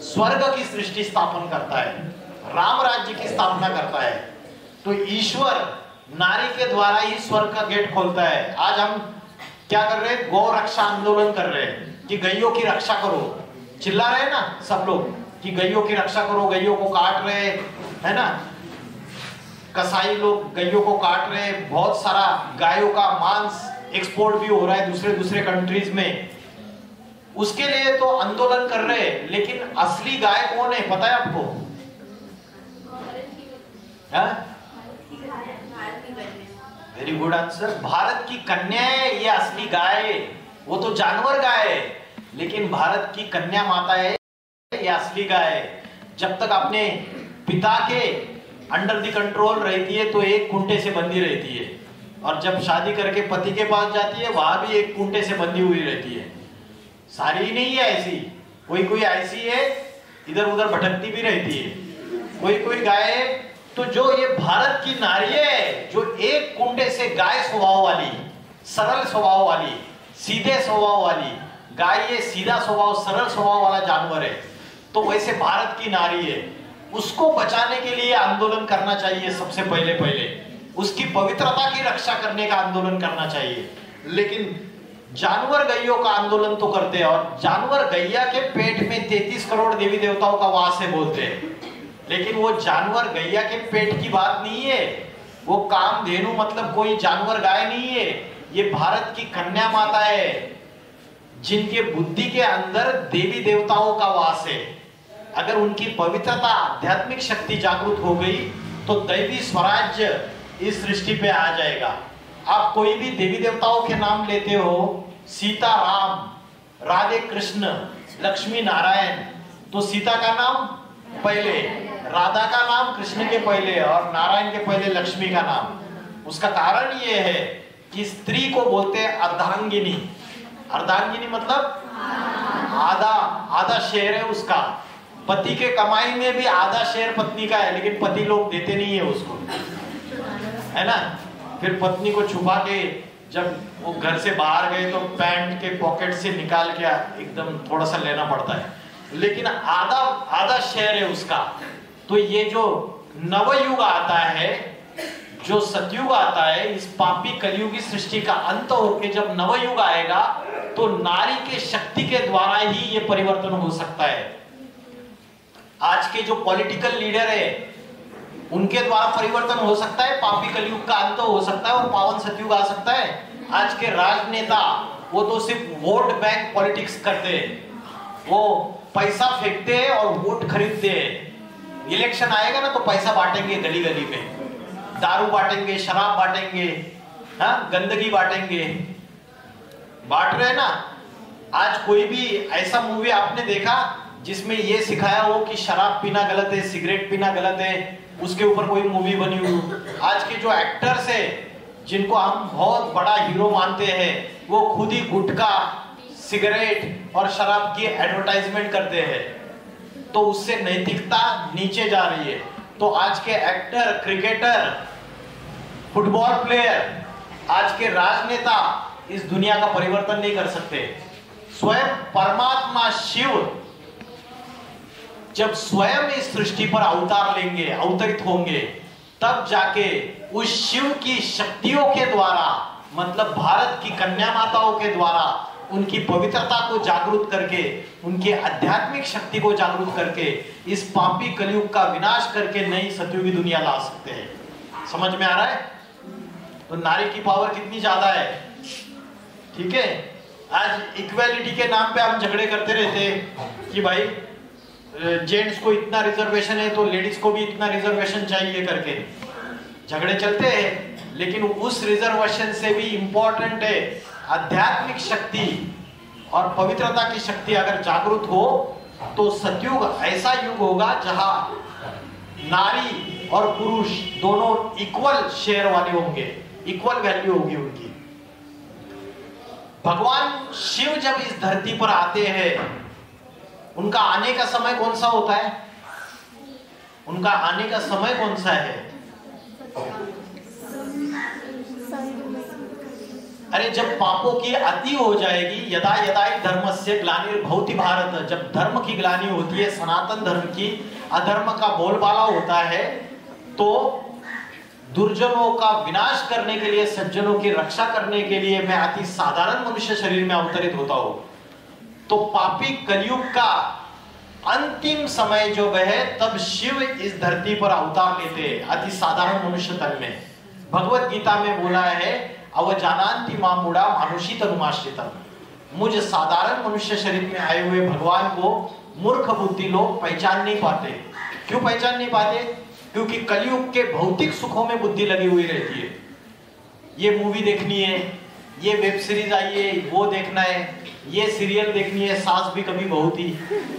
Speaker 4: स्वर्ग की सृष्टि स्थापन करता है, राम राज्य की स्थापना करता है। तो ईश्वर नारी के द्वारा ही स्वर्ग का गेट खोलता है। आज हम क्या कर रहे हैं? गौ रक्षा आंदोलन कर रहे हैं कि गैयों की रक्षा करो। चिल्ला रहे हैं ना सब लोग कि गैयों की रक्षा करो, गैयों को काट रहे है ना, कसाई लोग गैयों को काट रहे, बहुत सारा गायों का मांस एक्सपोर्ट भी हो रहा है दूसरे कंट्रीज में। उसके लिए तो आंदोलन कर रहे हैं, लेकिन असली गाय कौन है पता है आपको? Very good answer. भारत की कन्या है ये असली गाय, वो तो जानवर गाय है, लेकिन भारत की कन्या माता है ये असली गाय है। जब तक अपने पिता के अंडर द कंट्रोल रहती है तो एक खूंटे से बंधी रहती है, और जब शादी करके पति के पास जाती है वहां भी एक खूंटे से बंधी हुई रहती है। सारी ही नहीं है ऐसी, कोई ऐसी है इधर उधर भटकती भी रहती है, कोई गाय है। तो जो ये भारत की नारी है, जो एक कुंडे से गाय स्वभाव वाली, सरल स्वभाव वाली, सीधे स्वभाव वाली गाय, ये सीधा स्वभाव सरल स्वभाव वाला जानवर है। तो वैसे भारत की नारी है, उसको बचाने के लिए आंदोलन करना चाहिए। सबसे पहले उसकी पवित्रता की रक्षा करने का आंदोलन करना चाहिए। लेकिन जानवर गैयों का आंदोलन तो करते हैं, और जानवर गैया के पेट में 33 करोड़ देवी देवताओं का वास है बोलते हैं, लेकिन वो जानवर गैया के पेट की बात नहीं है। वो कामधेनु मतलब कोई जानवर गाय नहीं है, ये भारत की कन्या माता है, जिनके बुद्धि के अंदर देवी देवताओं का वास है। अगर उनकी पवित्रता आध्यात्मिक शक्ति जागृत हो गई तो दैवी स्वराज्य इस सृष्टि पे आ जाएगा। आप कोई भी देवी देवताओं के नाम लेते हो, सीता राम, राधे कृष्ण, लक्ष्मी नारायण, तो सीता का नाम पहले, राधा का नाम कृष्ण के पहले और नारायण के पहले लक्ष्मी का नाम। उसका कारण ये है कि स्त्री को बोलते हैं अर्धांगिनी। अर्धांगिनी मतलब आधा शेर है उसका। पति के कमाई में भी आधा शेर पत्नी का है, लेकिन पति लोग देते नहीं है उसको, है ना। फिर पत्नी को छुपा के जब वो घर से बाहर गए तो पैंट के पॉकेट से निकाल के एकदम थोड़ा सा लेना पड़ता है, लेकिन आधा शेर है उसका। तो ये जो नवयुग आता है, जो सतयुग आता है, इस पापी कलयुगी सृष्टि का अंत होके जब नवयुग आएगा तो नारी के शक्ति के द्वारा ही ये परिवर्तन हो सकता है। आज के जो पॉलिटिकल लीडर है उनके द्वारा परिवर्तन हो सकता है, पापी कलयुग का अंत हो सकता है और पावन सतयुग आ सकता है। आज के राजनेता वो तो सिर्फ वोट बैंक पॉलिटिक्स करते हैं, वो पैसा फेंकते हैं और वोट खरीदते हैं। इलेक्शन आएगा ना तो पैसा बांटेंगे, गली गली में दारू बांटेंगे, शराब बांटेंगे, हाँ गंदगी बांटेंगे, बांट रहे ना। आज कोई भी ऐसा मूवी आपने देखा जिसमें ये सिखाया हो कि शराब पीना गलत है, सिगरेट पीना गलत है, उसके ऊपर कोई मूवी बनी हुई? आज के जो एक्टर्स है जिनको हम बहुत बड़ा हीरो मानते हैं, वो खुद ही गुटखा, सिगरेट और शराब की एडवर्टाइजमेंट करते हैं, तो उससे नैतिकता नीचे जा रही है। तो आज के एक्टर, क्रिकेटर, फुटबॉल प्लेयर, आज के राजनेता इस दुनिया का परिवर्तन नहीं कर सकते। स्वयं परमात्मा शिव जब स्वयं इस सृष्टि पर अवतार लेंगे, अवतरित होंगे, तब जाके उस शिव की शक्तियों के द्वारा, मतलब भारत की कन्या माताओं के द्वारा, उनकी पवित्रता को जागरूक करके, उनके आध्यात्मिक शक्ति को जागरूक करके इस पापी कलयुग का विनाश करके नई सतयुगी दुनिया ला सकते हैं। समझ में आ रहा है? तो नारी की पावर कितनी ज्यादा है, ठीक है। आज इक्वालिटी के नाम पे हम झगड़े करते रहते हैं कि भाई जेंट्स को इतना रिजर्वेशन है तो लेडीज को भी इतना रिजर्वेशन चाहिए करके झगड़े चलते हैं। लेकिन उस रिजर्वेशन से भी इंपॉर्टेंट है आध्यात्मिक शक्ति और पवित्रता की शक्ति। अगर जागरूक हो तो सतयुग ऐसा युग होगा जहां नारी और पुरुष दोनों इक्वल शेयर वाले होंगे, इक्वल वैल्यू होगी उनकी। भगवान शिव जब इस धरती पर आते हैं, उनका आने का समय कौन सा होता है? उनका आने का समय कौन सा है? अरे जब पापों की अति हो जाएगी, यदा यदा धर्मस्य ग्लानिर्भवति भारत, जब धर्म की ग्लानि होती है, सनातन धर्म की, अधर्म का बोलबाला होता है, तो दुर्जनों का विनाश करने के लिए, सज्जनों की रक्षा करने के लिए मैं अति साधारण मनुष्य शरीर में अवतरित होता हूं। तो पापी कलयुग का अंतिम समय जो है, तब शिव इस धरती पर अवतार लेते अति साधारण मनुष्य तन में। भगवत गीता में बोला है, अवजानान्ति मामुड़ा मानुषी तनुमाश्रितम, मुझ साधारण मनुष्य शरीर में आए हुए भगवान को मूर्ख बुद्धि लोग पहचान नहीं पाते। क्यों पहचान नहीं पाते? क्योंकि कलयुग के भौतिक सुखों में बुद्धि लगी हुई रहती है। ये मूवी देखनी है, ये वेब सीरीज आई है, वो देखना है, ये सीरियल देखनी है, सास भी कभी बहू थी,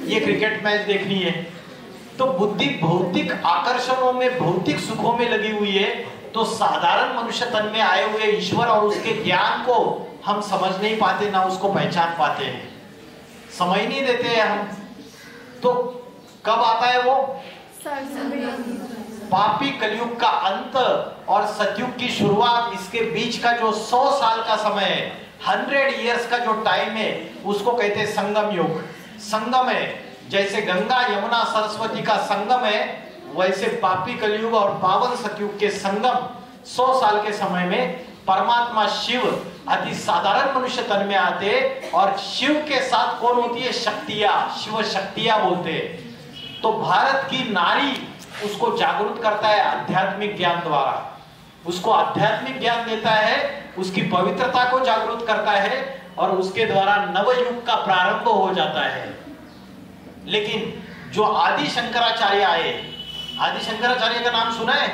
Speaker 4: ये क्रिकेट मैच देखनी है। तो बुद्धि भौतिक आकर्षणों में, भौतिक सुखों में लगी हुई है। तो साधारण मनुष्य तन में आए हुए ईश्वर और उसके ज्ञान को हम समझ नहीं पाते, ना उसको पहचान पाते हैं, समझ नहीं देते हैं हम। तो कब आता है वो? पापी कलयुग का अंत और सतयुग की शुरुआत, इसके बीच का जो 100 साल का समय है, 100 इयर्स का जो टाइम है, उसको कहते हैं संगम युग। संगम है, जैसे गंगा यमुना सरस्वती का संगम है, वैसे पापी कलयुग और पावन सतयुग के संगम 100 साल के समय में परमात्मा शिव अति साधारण मनुष्य तन में आते, और शिव के साथ कौन होती है? शक्तियां, शिव शक्तियां बोलते। तो भारत की नारी उसको जागरूक करता है आध्यात्मिक ज्ञान द्वारा, उसको आध्यात्मिक ज्ञान देता है, उसकी पवित्रता को जागरूक करता है, और उसके द्वारा नवयुग का प्रारंभ हो जाता है। लेकिन जो आदि शंकराचार्य आए, आदि शंकराचार्य का नाम सुना है?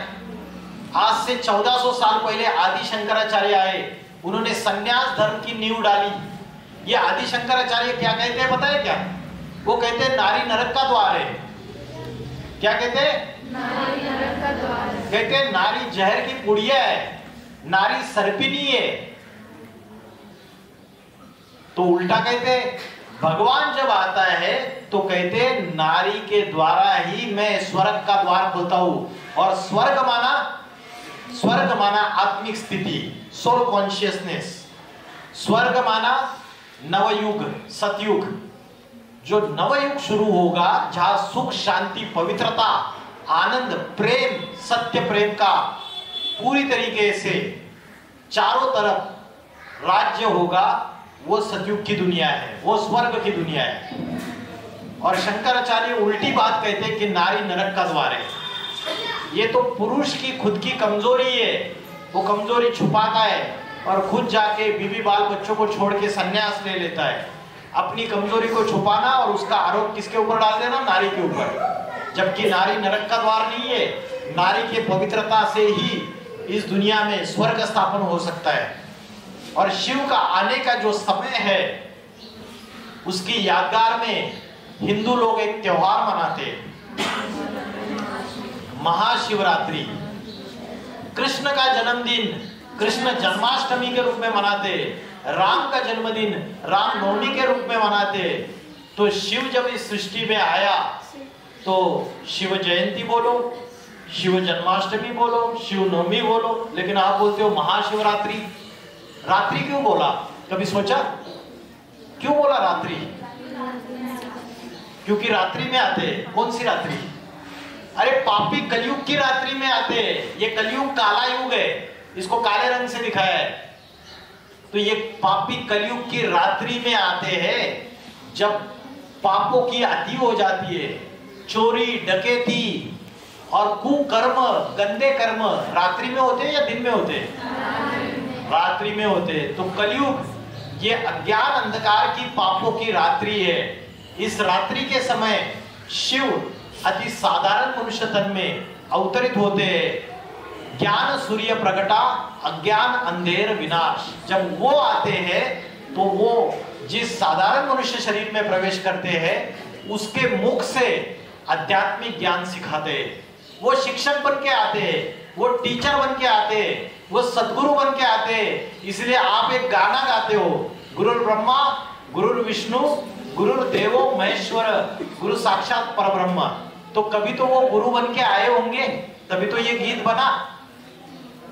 Speaker 4: आज से 1400 साल पहले आदि शंकराचार्य आए, उन्होंने संन्यास धर्म की नींव डाली। ये आदि शंकराचार्य क्या कहते हैं पता है क्या? वो कहते हैं नारी नरक का द्वार है। क्या कहते हैं?
Speaker 3: नारी नरक का द्वार है।
Speaker 4: कहते हैं नारी जहर की पुड़िया है, नारी सर्पिनी है। तो उल्टा कहते हैं, भगवान जब आता है तो कहते हैं नारी के द्वारा ही मैं स्वर्ग का द्वार खोलता हूं। और स्वर्ग माना आत्मिक स्थिति, सोल कॉन्शियसनेस। स्वर्ग माना नवयुग, सतयुग। जो नवयुग शुरू होगा, जहां सुख, शांति, पवित्रता, आनंद, प्रेम, सत्य प्रेम का पूरी तरीके से चारों तरफ राज्य होगा, वो सतयुग की दुनिया है, वो स्वर्ग की दुनिया है। और शंकराचार्य उल्टी बात कहते हैं कि नारी नरक का द्वार है। ये तो पुरुष की खुद की कमजोरी है, वो कमजोरी छुपाता है और खुद जाके बीवी बाल बच्चों को छोड़ के संन्यास ले लेता है। अपनी कमजोरी को छुपाना और उसका आरोप किसके ऊपर डाल देना? नारी के ऊपर। जबकि नारी नरक का द्वार नहीं है, नारी के पवित्रता से ही इस दुनिया में स्वर्ग स्थापन हो सकता है। और शिव का आने का जो समय है, उसकी यादगार में हिंदू लोग एक त्योहार मनाते, महाशिवरात्रि। कृष्ण का जन्मदिन कृष्ण जन्माष्टमी के रूप में मनाते, राम का जन्मदिन रामनवमी के रूप में मनाते। तो शिव जब इस सृष्टि में आया तो शिव जयंती बोलो, शिव जन्माष्टमी बोलो, शिव नवमी बोलो, लेकिन आप बोलते हो महाशिवरात्रि। रात्रि क्यों बोला? कभी सोचा क्यों बोला रात्रि? क्योंकि रात्रि में आते। कौन सी रात्रि? अरे पापी कलयुग की रात्रि में आते। ये कलयुग काला युग है, इसको काले रंग से दिखाया है। तो ये पापी कलयुग की रात्रि में आते हैं, जब पापों की अति हो जाती है। चोरी, डकैती और कुकर्म, गंदे कर्म रात्रि में होते हैं या दिन में होते हैं? रात्रि में होते हैं। तो कलयुग ये अज्ञान अंधकार की पापों की रात्रि है। इस रात्रि के समय शिव अति साधारण मनुष्य तन में अवतरित होते हैं। ज्ञान सूर्य प्रगटा, अज्ञान अंधेर विनाश। जब वो आते हैं तो वो जिस साधारण मनुष्य शरीर में प्रवेश करते हैं, उसके मुख से आध्यात्मिक ज्ञान सिखाते हैं। वो शिक्षक बन के आते हैं, वो टीचर बन के आते हैं, वो सद्गुरु बन के आते हैं। इसलिए आप एक गाना गाते हो, गुरुर् ब्रह्मा गुरुर् विष्णु गुरुर्देवो महेश्वर, गुरु साक्षात परब्रह्म। तो कभी तो वो गुरु बन के आए होंगे, तभी तो ये गीत बना।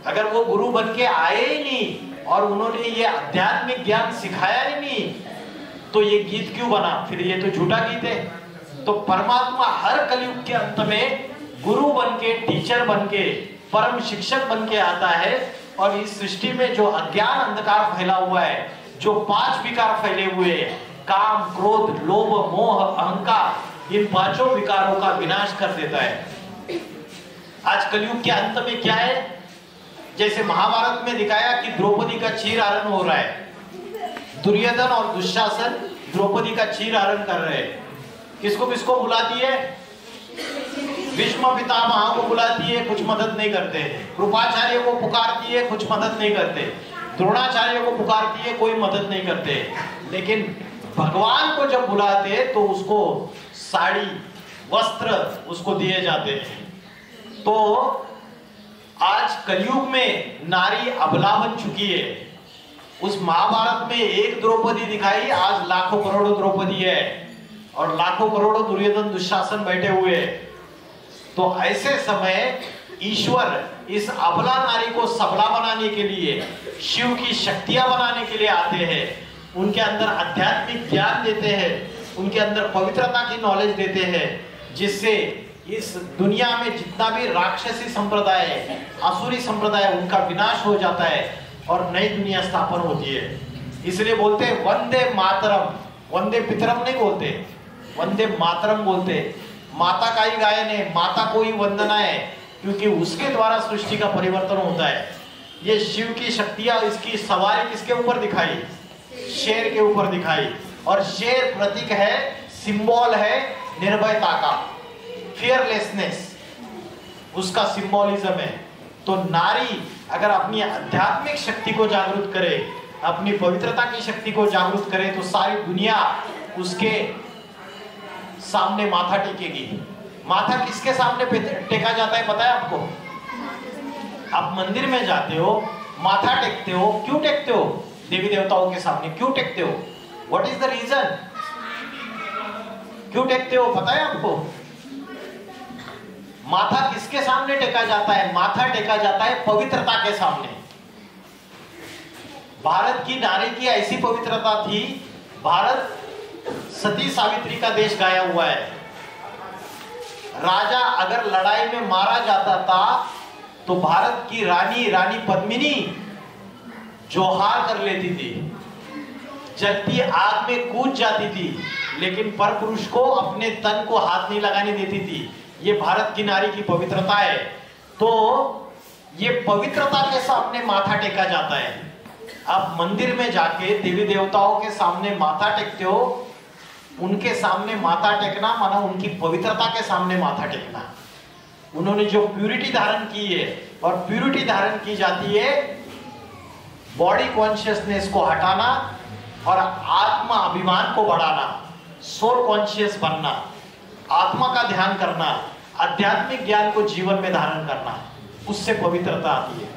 Speaker 4: अगर वो गुरु बन के आए ही नहीं और उन्होंने ये आध्यात्मिक ज्ञान सिखाया ही नहीं, तो ये गीत क्यों बना? फिर ये तो झूठा गीत है। तो परमात्मा हर कलयुग के अंत में गुरु बन के, टीचर बन के, परम शिक्षक बन के आता है। और इस सृष्टि में जो अज्ञान अंधकार फैला हुआ है, जो 5 विकार फैले हुए हैं, काम, क्रोध, लोभ, मोह, अहंकार, इन 5 विकारों का विनाश कर देता है। आज कलयुग के अंत में क्या है? जैसे महाभारत में दिखाया कि द्रौपदी का चीर हरण हो रहा है। दुर्योधन और दुशासन द्रौपदी का चीर हरण कर रहे हैं। किसको किसको बुलाती है? भीष्म पितामह को बुलाती है, कुछ मदद नहीं करते। कृपाचार्य को पुकारती है, कुछ मदद नहीं करते। द्रोणाचार्य को पुकारती है, कोई मदद नहीं करते। लेकिन भगवान को जब बुलाते तो उसको साड़ी, वस्त्र उसको दिए जाते हैं। तो आज कलयुग में नारी अबला बन चुकी है। उस महाभारत में एक द्रौपदी दिखाई, आज लाखों करोड़ों द्रौपदी है और लाखों करोड़ों दुर्योधन दुशासन बैठे हुए हैं। तो ऐसे समय ईश्वर इस अबला नारी को सबला बनाने के लिए, शिव की शक्तियां बनाने के लिए आते हैं। उनके अंदर आध्यात्मिक ज्ञान देते हैं, उनके अंदर पवित्रता की नॉलेज देते हैं, जिससे इस दुनिया में जितना भी राक्षसी संप्रदाय है, आसुरी संप्रदाय, उनका विनाश हो जाता है और नई दुनिया स्थापन होती है। इसलिए बोलते हैं वंदे मातरम। वंदे पितरम नहीं बोलते, वंदे मातरम बोलते। माता का ही गायन है, माता को ही वंदना है, क्योंकि उसके द्वारा सृष्टि का परिवर्तन होता है। ये शिव की शक्तियां, इसकी सवारी किसके ऊपर दिखाई? शेर के ऊपर दिखाई। और शेर प्रतीक है, सिंबल है निर्भयता का, फियरलेसनेस, उसका सिंबॉलिज्म है। तो नारी अगर अपनी आध्यात्मिक शक्ति को जागृत करे, अपनी पवित्रता की शक्ति को जागृत करे, तो सारी दुनिया उसके सामने माथा टेकेगी। माथा किसके सामने टेका जाता है पता है आपको? आप मंदिर में जाते हो, माथा टेकते हो, क्यों टेकते हो? देवी देवताओं के सामने क्यों टेकते हो? What is the reason? क्यों टेकते हो पता है आपको? माथा किसके सामने टेका जाता है? माथा टेका जाता है पवित्रता के सामने। भारत की नारी की ऐसी पवित्रता थी, भारत सती सावित्री का देश गाया हुआ है। राजा अगर लड़ाई में मारा जाता था तो भारत की रानी पद्मिनी जोहार कर लेती थी, जलती आग में कूद जाती थी, लेकिन परपुरुष को अपने तन को हाथ नहीं लगाने देती थी। ये भारत की नारी की पवित्रता है। तो ये पवित्रता के सामने माथा टेका जाता है। आप मंदिर में जाके देवी देवताओं के सामने माथा टेकते हो, उनके सामने माथा टेकना माना उनकी पवित्रता के सामने माथा टेकना। उन्होंने जो प्यूरिटी धारण की है, और प्यूरिटी धारण की जाती है बॉडी कॉन्शियसनेस को हटाना और आत्मा अभिमान को बढ़ाना, सोल कॉन्शियस बनना, आत्मा का ध्यान करना, आध्यात्मिक ज्ञान को जीवन में धारण करना, उससे पवित्रता आती है।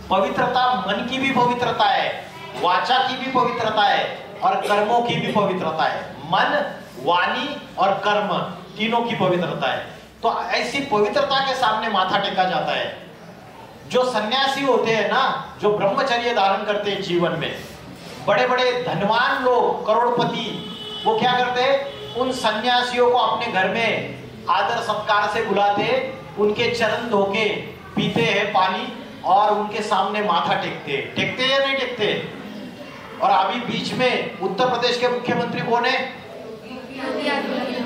Speaker 4: पवित्रता मन की भी पवित्रता है, वाचा की भी पवित्रता है और कर्मों की भी पवित्रता है। मन, वाणी और कर्म तीनों की पवित्रता है। तो ऐसी पवित्रता के सामने माथा टेका जाता है। जो सन्यासी होते हैं ना, जो ब्रह्मचर्य धारण करते हैं जीवन में, बड़े बड़े धनवान लोग, करोड़पति, वो क्या करते हैं? उन सन्यासियों को अपने घर में आदर सत्कार से बुलाते, उनके चरण धोके पीते हैं पानी और उनके सामने माथा टेकते या नहीं टेकते? और अभी बीच में उत्तर प्रदेश के मुख्यमंत्री कौन है?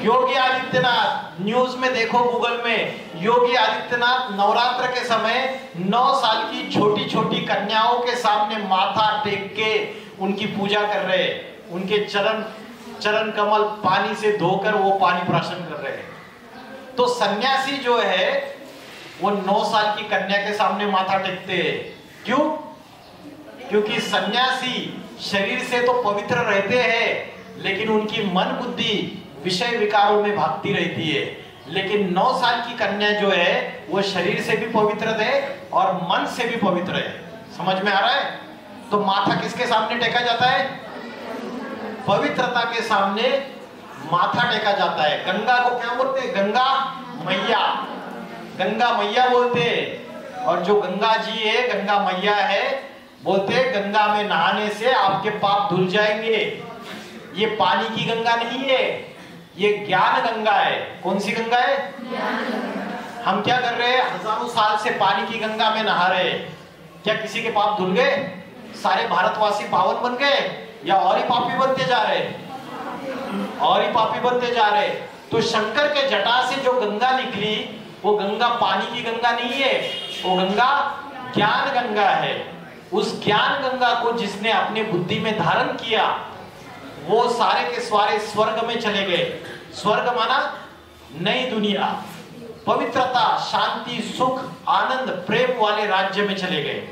Speaker 4: योगी आदित्यनाथ। न्यूज में देखो, गूगल में, योगी आदित्यनाथ नवरात्र के समय 9 साल की छोटी छोटी कन्याओं के सामने माथा टेक के उनकी पूजा कर रहे हैं। उनके चरण कमल पानी से धोकर वो पानी प्राशन कर रहे हैं। तो सन्यासी जो है वो 9 साल की कन्या के सामने माथा टेकते हैं। क्यों? क्योंकि सन्यासी शरीर से तो पवित्र रहते हैं, लेकिन उनकी मन बुद्धि विषय विकारों में भागती रहती है। लेकिन 9 साल की कन्या जो है वो शरीर से भी पवित्र है और मन से भी पवित्र है। समझ में आ रहा है? तो माथा किसके सामने टेका जाता है? पवित्रता के सामने माथा टेका जाता है। गंगा को क्या बोलते हैं? गंगा मैया, गंगा मैया बोलते हैं। और जो गंगा जी है, गंगा मैया है, बोलते हैं गंगा में नहाने से आपके पाप धुल जाएंगे। ये पानी की गंगा नहीं है, ये ज्ञान गंगा है। कौन सी गंगा है? हम क्या कर रहे हैं? हजारों साल से पानी की गंगा में नहा रहे हैं। क्या किसी के पाप धुल गए? सारे भारतवासी पावन बन गए या और ही पापी बनते जा रहे? और ही पापी बनते जा रहे। तो शंकर के जटा से जो गंगा निकली, वो गंगा पानी की गंगा नहीं है, वो गंगा ज्ञान गंगा है। उस ज्ञान गंगा को जिसने अपने बुद्धि में धारण किया, वो सारे के सारे स्वर्ग में चले गए। स्वर्ग माना नई दुनिया, पवित्रता, शांति, सुख, आनंद, प्रेम वाले राज्य में चले गए।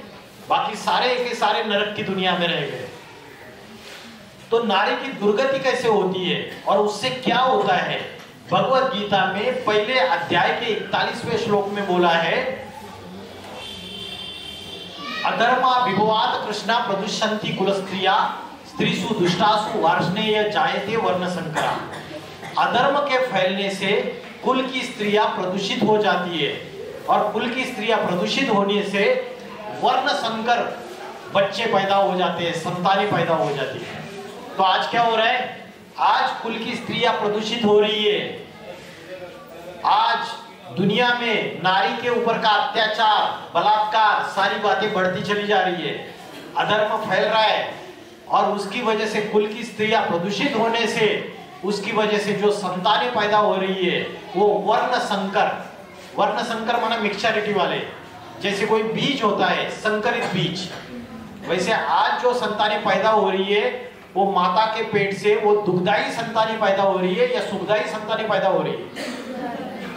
Speaker 4: बाकी सारे के सारे नरक की दुनिया में रह गए। तो नारी की दुर्गति कैसे होती है और उससे क्या होता है? भगवत गीता में पहले अध्याय के 41वें श्लोक में बोला है, अधर्मा विभवात कृष्णा प्रदुष्यन्ति कुलस्त्रिया स्त्रीसु दुष्टासु वार्ष्णेय जायते वर्ण संकरा। अधर्म के फैलने से कुल की स्त्रियां प्रदूषित हो जाती है और कुल की स्त्रियां प्रदूषित होने से वर्ण संकर बच्चे पैदा हो जाते हैं, संतानें पैदा हो जाती है। तो आज क्या हो रहा है? आज कुल की स्त्रियां प्रदूषित हो रही है। आज दुनिया में नारी के ऊपर का अत्याचार, बलात्कार, सारी बातें बढ़ती चली जा रही है। अधर्म फैल रहा है और उसकी वजह से कुल की स्त्रियां प्रदूषित होने से, उसकी वजह से जो संतानें पैदा हो रही है वो वर्ण संकर। वर्ण संकर माना मिक्सचरिटी वाले। जैसे कोई बीज होता है, संकरित बीज, वैसे आज जो संतानें पैदा हो रही है वो माता के पेट से वो दुखदाई संतानें पैदा हो रही है या सुखदाई संतानें पैदा हो रही है।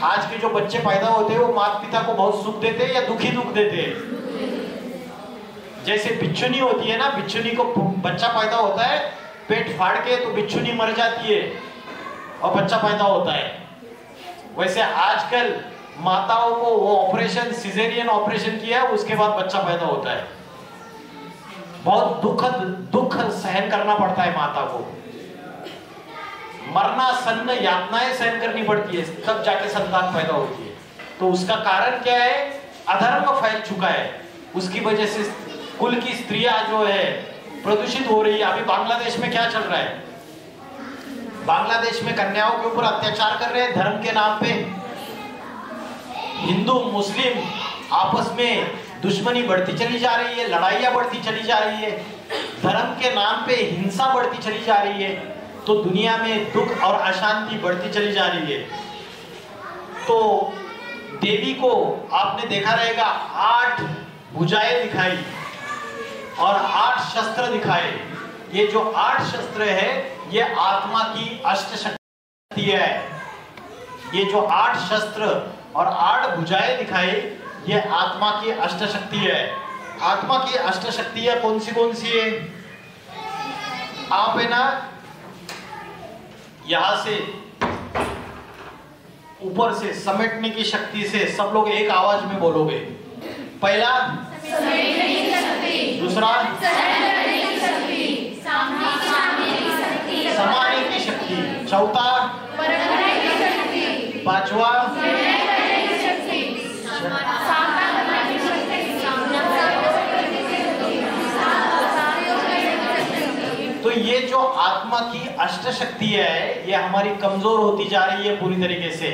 Speaker 4: आज के जो बच्चे पैदा होते हैं वो माता पिता को बहुत सुख देते हैं या दुखी दुख देते हैं। जैसे बिच्छुनी होती है ना, बिच्छुनी को बच्चा पैदा होता है, पेट फाड़ के तो बिच्छुनी मर जाती है और बच्चा पैदा होता है। वैसे आजकल माताओं को वो ऑपरेशन, सिजेरियन ऑपरेशन किया है, उसके बाद बच्चा पैदा होता है। बहुत दुख सहन करना पड़ता है माता को, मरना, सन्न, यातनाएं सहन करनी पड़ती है, तब जाके संतान पैदा होती है। तो उसका कारण क्या है? अधर्म फैल चुका है, उसकी वजह से कुल की स्त्रियां जो है प्रदूषित हो रही है। अभी बांग्लादेश में क्या चल रहा है? बांग्लादेश में कन्याओं के ऊपर अत्याचार कर रहे हैं धर्म के नाम पे। हिंदू मुस्लिम आपस में दुश्मनी बढ़ती चली जा रही है, लड़ाइयां बढ़ती चली जा रही है, धर्म के नाम पे हिंसा बढ़ती चली जा रही है। तो दुनिया में दुख और अशांति बढ़ती चली जा रही है। तो देवी को आपने देखा रहेगा 8 भुजाएं दिखाई और 8 शस्त्र दिखाए। ये जो 8 शस्त्र है ये आत्मा की अष्ट शक्ति है। ये जो 8 शस्त्र और 8 भुजाएं दिखाई, ये आत्मा की अष्ट शक्ति है। आत्मा की अष्ट शक्तियां कौन सी है? आप है ना, यहां से ऊपर से समेटने की शक्ति से सब लोग एक आवाज में बोलोगे। पहला दूसरा समाने की शक्ति, चौथा पांचवा तो ये जो आत्मा की अष्ट शक्ति है ये हमारी कमजोर होती जा रही है पूरी तरीके से।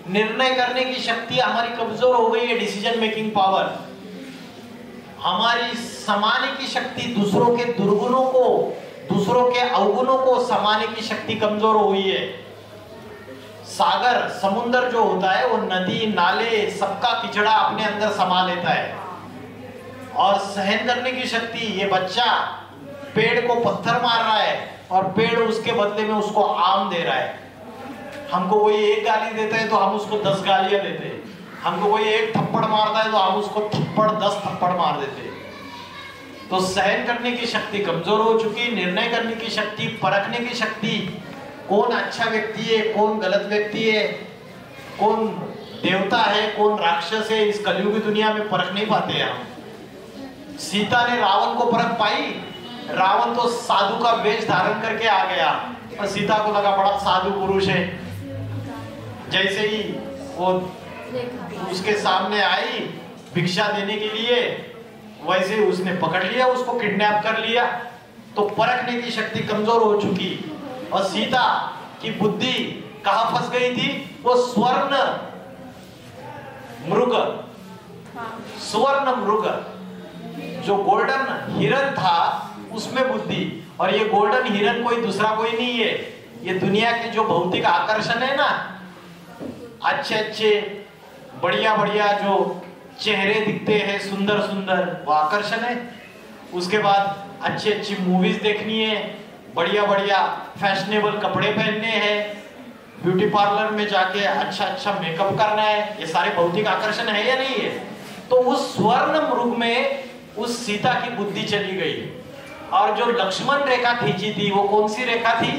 Speaker 4: निर्णय करने की शक्ति हमारी कमजोर हो गई है, डिसीजन मेकिंग पावर। हमारी समाने की शक्ति, दूसरों के दुर्गुणों को, दूसरों के अवगुणों को समाने की शक्ति कमजोर हो गई है। सागर, समुद्र जो होता है वो नदी नाले सबका किचड़ा अपने अंदर समा लेता है। और सहन करने की शक्ति, ये बच्चा पेड़ को पत्थर मार रहा है और पेड़ उसके बदले में उसको आम दे रहा है। हमको कोई एक गाली देता है तो हम उसको 10 गालियां देते हैं। हमको कोई एक थप्पड़ मारता है तो हम उसको 10 थप्पड़ मार देते हैं। तो सहन करने की शक्ति कमजोर हो चुकी, निर्णय करने की शक्ति, परखने की शक्ति, कौन अच्छा व्यक्ति है, कौन गलत व्यक्ति है, कौन देवता है, कौन राक्षस है, इस कलयुगी दुनिया में परख नहीं पाते हैं हम। सीता ने रावण को परख पाई। रावण तो साधु का वेश धारण करके आ गया और सीता को लगा बड़ा साधु पुरुष है। जैसे ही वो उसके सामने आई भिक्षा देने के लिए, वैसे ही उसने पकड़ लिया, उसको किडनैप कर लिया। तो परखने की शक्ति कमजोर हो चुकी और सीता की बुद्धि कहां फंस गई थी? वो स्वर्ण मृग जो गोल्डन हिरन था उसमें बुद्धि। और ये गोल्डन हिरन कोई दूसरा कोई नहीं है, ये दुनिया के जो भौतिक आकर्षण है ना, अच्छे अच्छे बढ़िया बढ़िया जो चेहरे दिखते हैं सुंदर सुंदर, वो आकर्षण है। उसके बाद अच्छी अच्छी मूवीज देखनी है, बढ़िया बढ़िया फैशनेबल कपड़े पहनने हैं, ब्यूटी पार्लर में जाके अच्छा अच्छा मेकअप करना है, ये सारे भौतिक आकर्षण है या नहीं है? तो उस स्वर्ण मृग में उस सीता की बुद्धि चली गई। और जो लक्ष्मण रेखा खींची थी वो कौन सी रेखा थी?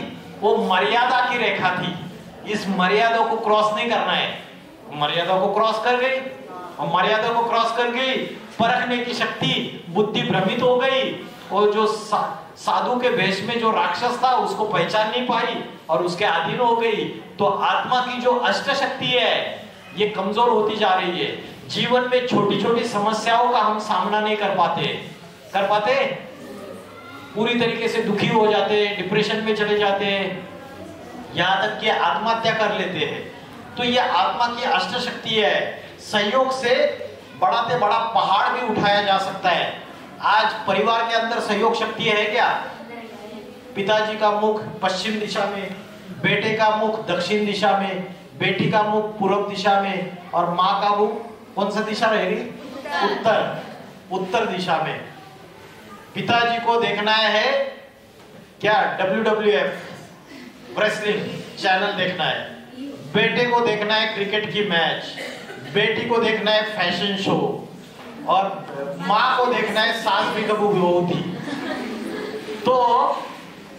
Speaker 4: वो मर्यादा की रेखा थी। इस मर्यादा को क्रॉस नहीं करना है। मर्यादा को क्रॉस कर गई और मर्यादा को क्रॉस कर गई, परखने की शक्ति, बुद्धि भ्रमित हो गई और जो साधु के वेश में जो राक्षस था उसको पहचान नहीं पाई और उसके अधीन हो गई। तो आत्मा की जो अष्ट शक्ति है ये कमजोर होती जा रही है। जीवन में छोटी छोटी समस्याओं का हम सामना नहीं कर पाते, पूरी तरीके से दुखी हो जाते, डिप्रेशन में चले जाते, यहां तक कि आत्महत्या कर लेते हैं। तो ये आत्मा की अष्ट शक्ति है। सहयोग से बड़ा से बड़ा पहाड़ भी उठाया जा सकता है। आज परिवार के अंदर सहयोग शक्ति है क्या? पिताजी का मुख पश्चिम दिशा में, बेटे का मुख दक्षिण दिशा में, बेटी का मुख पूर्व दिशा में और माँ का मुख कौन सा दिशा रहेगी? उत्तर दिशा में। पिताजी को देखना है क्या? WWF रेसलिंग चैनल देखना है। बेटे को देखना है क्रिकेट की मैच, बेटी को देखना है फैशन शो और माँ को देखना है सास भी कबू बहू थी। तो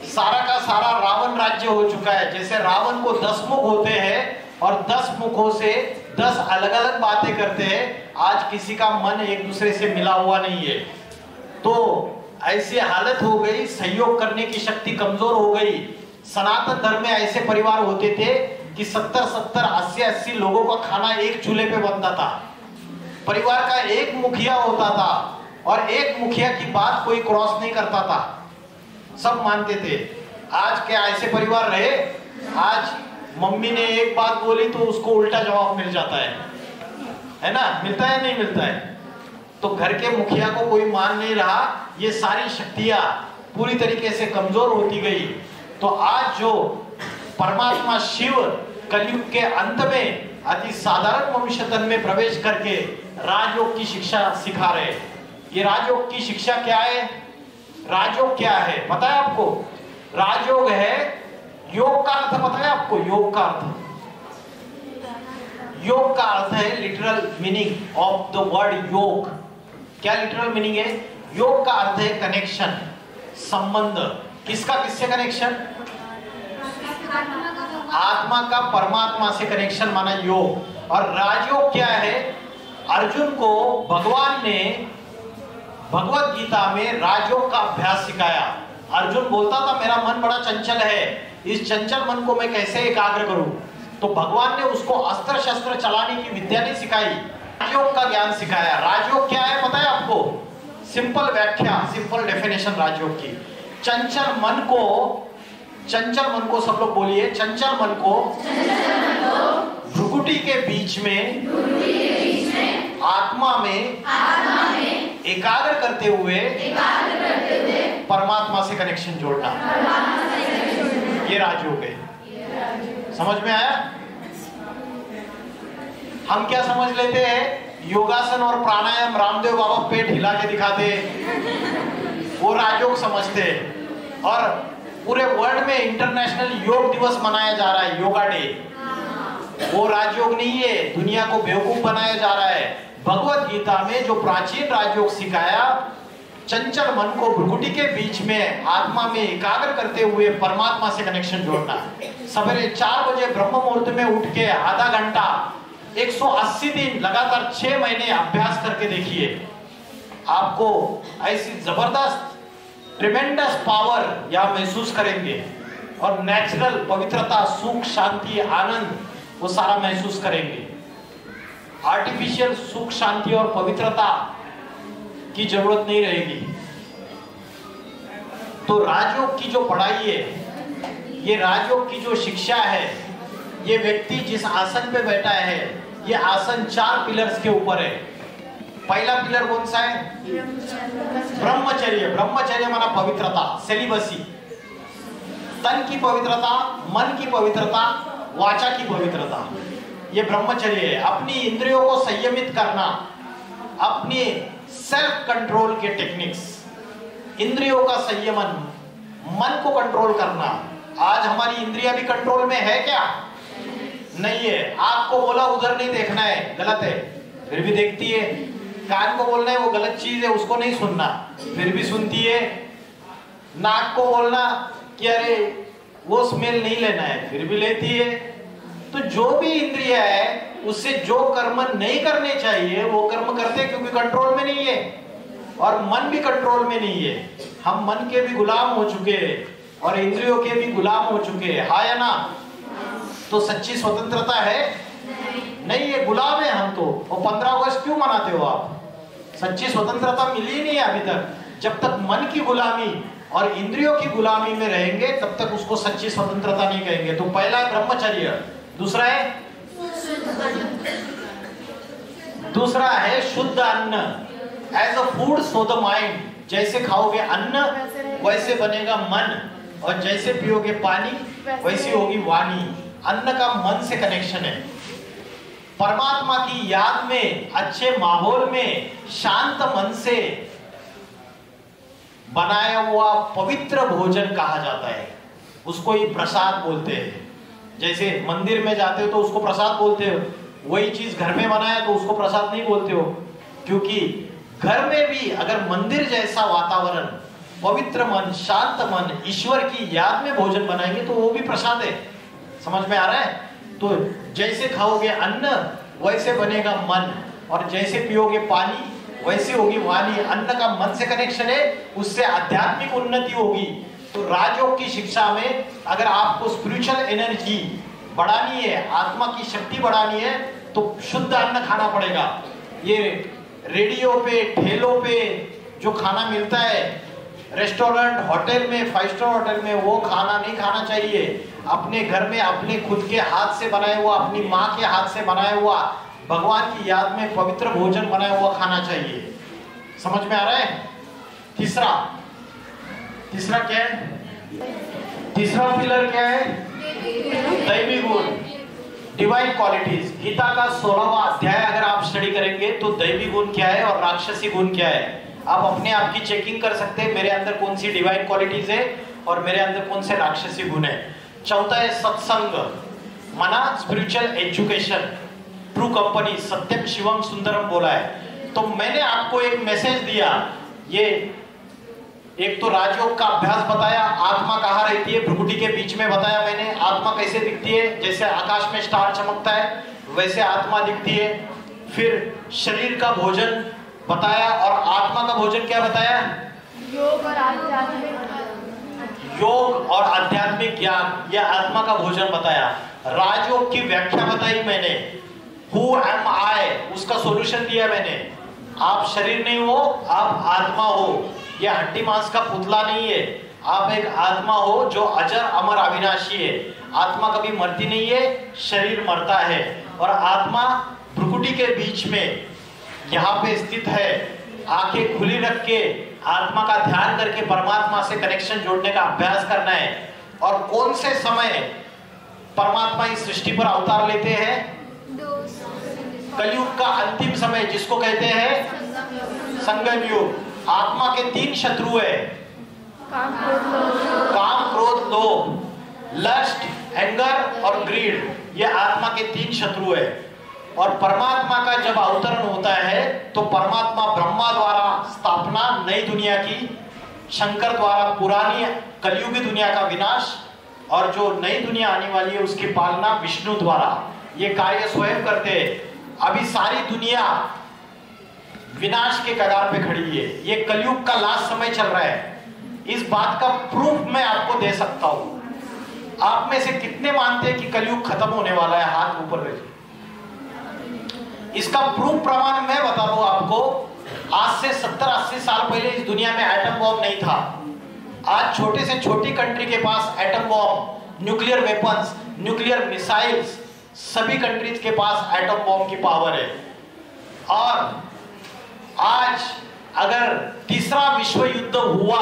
Speaker 4: सारा का सारा रावण राज्य हो चुका है। जैसे रावण को 10 मुख होते हैं और 10 मुखों से 10 अलग अलग बातें करते हैं, आज किसी का मन एक दूसरे से मिला हुआ नहीं है। तो ऐसी हालत हो गई, सहयोग करने की शक्ति कमजोर हो गई। सनातन धर्म में ऐसे परिवार होते थे कि 70-70, 80-80 लोगों का खाना एक चूल्हे पे बनता था। परिवार का एक मुखिया होता था और एक मुखिया की बात कोई क्रॉस नहीं करता था, सब मानते थे। आज क्या ऐसे परिवार रहे? आज मम्मी ने एक बात बोली तो उसको उल्टा जवाब मिल जाता है ना? मिलता है नहीं मिलता है? तो घर के मुखिया को कोई मान नहीं रहा। ये सारी शक्तियां पूरी तरीके से कमजोर होती गई। तो आज जो परमात्मा शिव कलयुग के अंत में अति साधारण मनुष्य तन में प्रवेश करके राजयोग की शिक्षा सिखा रहे। ये राजयोग की शिक्षा क्या है? राजयोग क्या है पता है आपको? राजयोग है, योग का अर्थ पता है आपको? योग का अर्थ, योग का अर्थ है literal meaning of the word योग। क्या लिटरल मीनिंग है? योग का अर्थ है कनेक्शन, संबंध। किसका किससे कनेक्शन? आत्मा का परमात्मा से कनेक्शन माना योग। और राजयोग क्या है? अर्जुन को भगवान ने भगवत गीता में राजयोग का अभ्यास सिखाया। अर्जुन बोलता था मेरा मन बड़ा चंचल है, इस चंचल मन को मैं कैसे एकाग्र करूं? तो भगवान ने उसको अस्त्र शस्त्र चलाने की विद्या नहीं सिखाई, राजयोग का ज्ञान सिखाया। राजयोग क्या है पता है आपको? सिंपल व्याख्या, सिंपल डेफिनेशन राजयोग की। चंचल मन को सब लोग बोलिए, चंचल मन को भ्रुकुटी के बीच में आत्मा में एकाग्र करते हुए परमात्मा से कनेक्शन जोड़ना, ये राजयोग है। समझ में आया? हम क्या समझ लेते हैं? योगासन और प्राणायाम रामदेव बाबा पेट हिला के दिखाते, वो राजयोग समझते हैं। और पूरे वर्ल्ड में इंटरनेशनल योग दिवस मनाया जा रहा है, योगा डे। वो राजयोग नहीं है, दुनिया को बेवकूफ बनाया जा रहा है। भगवत गीता में जो प्राचीन राजयोग सिखाया, चंचल मन को भ्रुकुटी के बीच में आत्मा में एकाग्र करते हुए परमात्मा से कनेक्शन जोड़ना। सवेरे 4 बजे ब्रह्म मुहूर्त में उठ के आधा घंटा 180 दिन लगातार 6 महीने अभ्यास करके देखिए। आपको ऐसी जबरदस्त ट्रिमेंडस पावर यहाँ महसूस करेंगे और नेचुरल पवित्रता, सुख, शांति, आनंद वो सारा महसूस करेंगे। आर्टिफिशियल सुख, शांति और पवित्रता की जरूरत नहीं रहेगी। तो राजयोग की जो पढ़ाई है, ये राजयोग की जो शिक्षा है, ये व्यक्ति जिस आसन पे बैठा है, ये आसन 4 पिलर्स के ऊपर है। पहला पिलर कौन सा है? ब्रह्मचर्य। ब्रह्मचर्य माना पवित्रता, सेलिबसी। तन की पवित्रता, मन की पवित्रता, वाचा की पवित्रता, ये ब्रह्मचर्य है। अपनी इंद्रियों को संयमित करना, अपने सेल्फ कंट्रोल के टेक्निक्स, इंद्रियों का संयमन, मन को कंट्रोल करना। आज हमारी इंद्रियां भी कंट्रोल में है क्या? नहीं है। आंख को बोला उधर नहीं देखना है, गलत है, फिर भी देखती है। कान को बोलना है वो गलत चीज है, उसको नहीं सुनना, फिर भी सुनती है। नाक को बोलना कि अरे वो स्मेल नहीं लेना है, फिर भी लेती है। तो जो भी इंद्रिया है उससे जो कर्म नहीं करने चाहिए वो कर्म करते हैं, क्योंकि कंट्रोल में नहीं है। और मन भी कंट्रोल में नहीं है। हम मन के भी गुलाम हो चुके हैं और इंद्रियों के भी गुलाम हो चुके हैं, हाँ या ना? तो सच्ची स्वतंत्रता है नहीं है, गुलाम है हम तो। और 15 अगस्त क्यों मनाते हो आप? सच्ची स्वतंत्रता मिली नहीं है अभी तक। जब तक मन की गुलामी और इंद्रियों की गुलामी में रहेंगे तब तक उसको सच्ची स्वतंत्रता नहीं कहेंगे। तो पहला है ब्रह्मचर्य, दूसरा है शुद्ध अन्न। As a food so the mind. जैसे खाओगे अन्न वैसे बनेगा मन, और जैसे पियोगे पानी वैसी होगी वाणी। अन्न का मन से कनेक्शन है। परमात्मा की याद में, अच्छे माहौल में, शांत मन से बनाया हुआ पवित्र भोजन कहा जाता है। उसको ही प्रसाद बोलते हैं। जैसे मंदिर में जाते हो तो उसको प्रसाद बोलते हो, वही चीज घर में बनाया तो उसको प्रसाद नहीं बोलते हो। क्योंकि घर में भी अगर मंदिर जैसा वातावरण, पवित्र मन, शांत मन, ईश्वर की याद में भोजन बनाएंगे तो वो भी प्रसाद है। समझ में आ रहा है? तो जैसे खाओगे अन्न वैसे बनेगा मन, और जैसे पियोगे पानी वैसे होगी वाणी। अन्न का मन से कनेक्शन है, उससे आध्यात्मिक उन्नति होगी। तो राजयोग की शिक्षा में अगर आपको स्पिरिचुअल एनर्जी बढ़ानी है, आत्मा की शक्ति बढ़ानी है, तो शुद्ध अन्न खाना पड़ेगा। ये रेडियो पे, ठेलों पे जो खाना मिलता है, रेस्टोरेंट, होटल में, 5 स्टार होटल में, वो खाना नहीं खाना चाहिए। अपने घर में अपने खुद के हाथ से बनाया हुआ, अपनी माँ के हाथ से बनाया हुआ, भगवान की याद में पवित्र भोजन बनाया हुआ खाना चाहिए। समझ में आ रहा है? तीसरा क्या है? तीसरा पिलर क्या है? दैवी गुण, डिवाइन क्वालिटीज। गीता का 16वां अध्याय अगर आप स्टडी करेंगे तो दैवी गुण क्या है और राक्षसी गुण क्या है, आप अपने आप की चेकिंग कर सकते हैं। मेरे अंदर कौन सी डिवाइन क्वालिटीज है और मेरे अंदर कौन से राक्षसी गुण है। चौथा है सत्संग, माना स्पिरिचुअल एजुकेशन, ट्रू कंपनी, सत्यम शिवम सुंदरम बोला है। तो मैंने आपको एक मैसेज दिया, ये एक तो राजयोग का अभ्यास बताया, आत्मा कहाँ रहती है, भ्रुकुटी के बीच में बताया मैंने। आत्मा कैसे दिखती है? जैसे आकाश में स्टार चमकता है वैसे आत्मा दिखती है। फिर शरीर का भोजन बताया, और आत्मा का भोजन क्या बताया? योग और आध्यात्मिक ज्ञान, यह आत्मा का भोजन बताया। राजयोग की व्याख्या बताई मैंने, हु एम आई, उसका सॉल्यूशन दिया मैंने। आप शरीर नहीं हो, आप आत्मा हो। यह हड्डी मांस का पुतला नहीं है, आप एक आत्मा हो जो अजर अमर अविनाशी है। आत्मा कभी मरती नहीं है, शरीर मरता है। और आत्मा भ्रुकुटी के बीच में यहाँ पे स्थित है। आंखें खुली रख के आत्मा का ध्यान करके परमात्मा से कनेक्शन जोड़ने का अभ्यास करना है। और कौन से समय परमात्मा इस सृष्टि पर अवतार लेते हैं? कलयुग का अंतिम समय, जिसको कहते हैं संगम युग। आत्मा के 3 शत्रु है, काम, क्रोध, लोभ, लस्ट, एंगर और ग्रीड। ये आत्मा के 3 शत्रु है। और परमात्मा का जब अवतरण होता है तो परमात्मा ब्रह्मा द्वारा स्थापना नई दुनिया की, शंकर द्वारा पुरानी कलयुगी दुनिया का विनाश, और जो नई दुनिया आने वाली है उसकी पालना विष्णु द्वारा। ये कार्य स्वयं करते हैं। अभी सारी दुनिया विनाश के कगार पे खड़ी है। ये कलयुग का लास्ट समय चल रहा है। इस बात का प्रूफ मैं आपको दे सकता हूं। आप में से कितने मानते हैं कि कलयुग खत्म होने वाला है? हाथ ऊपर रखिए। इसका प्रूफ प्रमाण मैं बता दूं आपको। आज से 70-80 साल पहले इस दुनिया में एटम बॉम्ब नहीं था। आज छोटे से छोटी कंट्री के पास atom bomb, nuclear weapons, nuclear missiles, सभी कंट्रीज के पास एटम बॉम्ब की पावर है। और आज अगर तीसरा विश्व युद्ध हुआ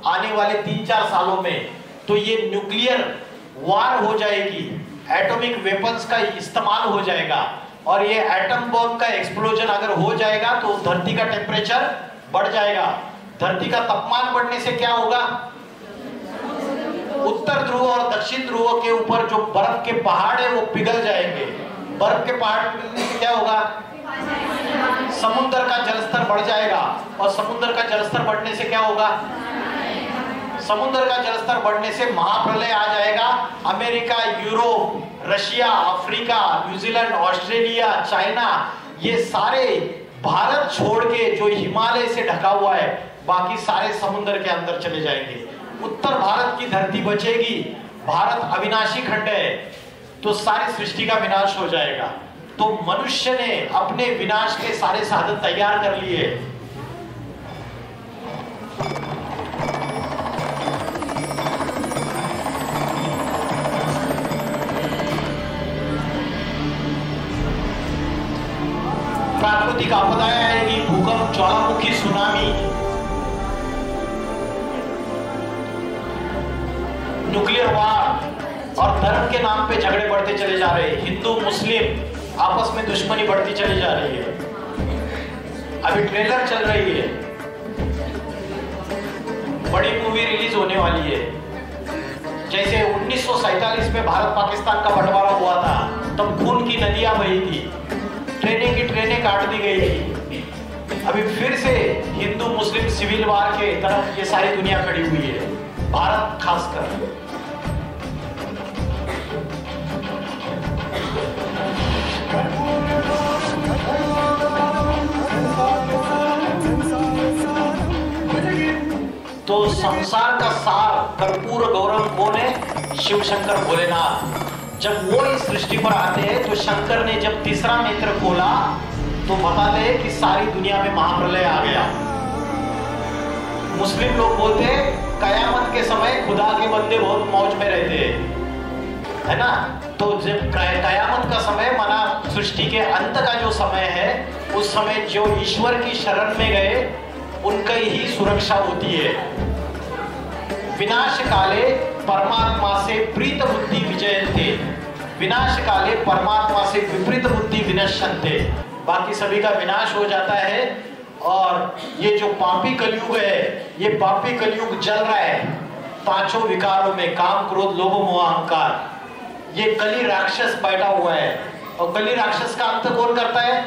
Speaker 4: आने वाले 3-4 सालों में, तो ये न्यूक्लियर वार हो जाएगी, एटॉमिक वेपन्स का इस्तेमाल हो जाएगा। और ये एटम बॉम्ब का एक्सप्लोजन अगर हो जाएगा तो धरती का टेम्परेचर बढ़ जाएगा। धरती का तापमान बढ़ने से क्या होगा? उत्तर ध्रुव और दक्षिण ध्रुव के ऊपर जो बर्फ के पहाड़ है वो पिघल जाएंगे। बर्फ के पहाड़ पिघलने से क्या होगा? समुद्र का जलस्तर बढ़ जाएगा। और समुद्र का जलस्तर बढ़ने से क्या होगा? समुद्र का जलस्तर बढ़ने से महाप्रलय आ जाएगा। America, Europe, Russia, Africa, New Zealand, Australia, China, ये सारे भारत छोड़ के जो हिमालय से ढका हुआ है, बाकी सारे समुद्र के अंदर चले जाएंगे। उत्तर भारत की धरती बचेगी। भारत अविनाशी खंड है, तो सारी सृष्टि का विनाश हो जाएगा। तो मनुष्य ने अपने विनाश के सारे साधन तैयार कर लिए। प्राकृतिक आपदाएं आएगी, भूकंप, ज्वालामुखी, सुनामी, न्यूक्लियर वार। और धर्म के नाम पे झगड़े बढ़ते चले जा रहे हैं। हिंदू मुस्लिम आपस में दुश्मनी बढ़ती चली जा रही है। अभी ट्रेलर चल रही है, बड़ी मूवी रिलीज होने वाली है। जैसे 1947 में भारत पाकिस्तान का बंटवारा हुआ था, तब खून की नदियां बही थी, ट्रेनें की ट्रेनें काट दी गई थी। अभी फिर से हिंदू मुस्लिम सिविल वार के तरफ ये सारी दुनिया खड़ी हुई है, भारत खासकर। तो संसार का सार, कर्पूर गौरव कौन है? शिव शंकर भोलेनाथ। जब वो इस सृष्टि पर आते हैं तो शंकर ने जब तीसरा नेत्र खोला तो बताते हैं कि सारी दुनिया में महाप्रलय आ गया। मुस्लिम लोग बोलते हैं कयामत के समय खुदा के बंदे बहुत मौज में रहते हैं, है ना। तो जब कयामत का समय माना सृष्टि के अंत का जो समय है, उस समय जो ईश्वर की शरण में गए उनकी ही सुरक्षा होती है। विनाश काले परमात्मा से प्रीत बुद्धि विजयन्ते, विनाश काले परमात्मा से विपरीत बुद्धि विनश्यन्ते। बाकी सभी का विनाश हो जाता है। और ये जो पापी कलयुग है, ये पापी कलयुग जल रहा है पांचों विकारों में, काम, क्रोध, लोभ, मोह, अहंकार। ये कली राक्षस बैठा हुआ है। और कली राक्षस का अंत कौन करता है?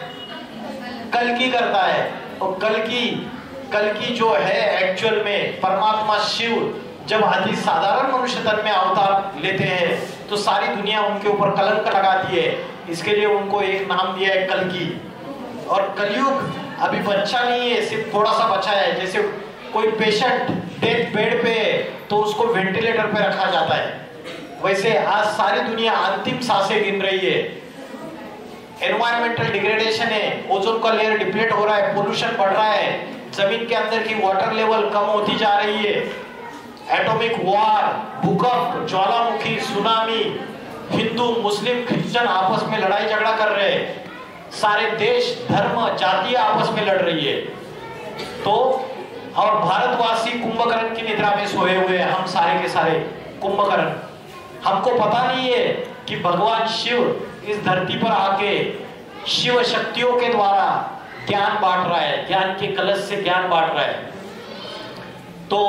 Speaker 4: कल्कि करता है। और कल्कि जो है एक्चुअल में परमात्मा शिव जब अति साधारण मनुष्य तन में अवतार लेते हैं तो सारी दुनिया उनके ऊपर कलंक लगाती है। इसके लिए उनको एक नाम दिया है कल्कि। और कलयुग अभी बच्चा नहीं है, सिर्फ थोड़ा सा बचा है। जैसे कोई पेशेंट डेथ बेड पे है तो उसको वेंटिलेटर पे रखा जाता है, वैसे आज सारी दुनिया अंतिम सांसें गिन रही है। एनवायरमेंटल डिग्रेडेशन है, ओजोन का लेयर डिप्लीट हो रहा है, पोल्यूशन बढ़ रहा है, जमीन के अंदर की वाटर लेवल कम होती जा रही है, एटॉमिक वार, भूकंप, ज्वालामुखी, सुनामी, हिंदू मुस्लिम क्रिश्चियन आपस में लड़ाई झगड़ा कर रहे हैं, सारे देश धर्म जाति आपस में लड़ रही है। तो और भारतवासी कुंभकर्ण की निद्रा में सोए हुए हैं, हम सारे के सारे कुंभकर्ण। हमको पता नहीं है कि भगवान शिव इस धरती पर आके शिव शक्तियों के द्वारा ज्ञान बांट रहा है, ज्ञान के कलश से ज्ञान बांट रहा है। तो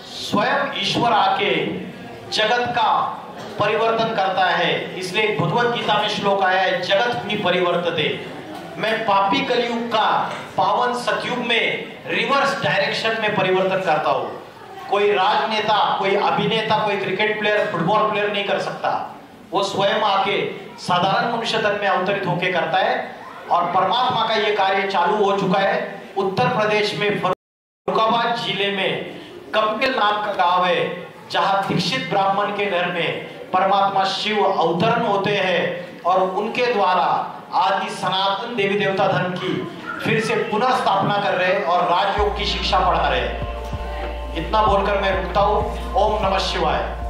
Speaker 4: स्वयं ईश्वर आके जगत का परिवर्तन करता है। इसलिए भगवत गीता में श्लोक आया है, जगत भी परिवर्तते। मैं पापी कलयुग का पावन सतयुग में रिवर्स डायरेक्शन में परिवर्तन करता हूं। कोई राजनेता, कोई अभिनेता, कोई क्रिकेट प्लेयर, फुटबॉल प्लेयर नहीं कर सकता। वो स्वयं आके साधारण मनुष्य तन में अवतरित होकर करता है। और परमात्मा का ये कार्य चालू हो चुका है। उत्तर प्रदेश में फर्रुखाबाद जिले में कपिल नाम का गांव है, जहां दीक्षित ब्राह्मण के घर में परमात्मा शिव अवतरण होते हैं और उनके द्वारा आदि सनातन देवी देवता धर्म की फिर से पुनर्स्थापना कर रहे और राजयोग की शिक्षा पढ़ा रहे। इतना बोलकर मैं रुकता हूं। ओम नमः शिवाय।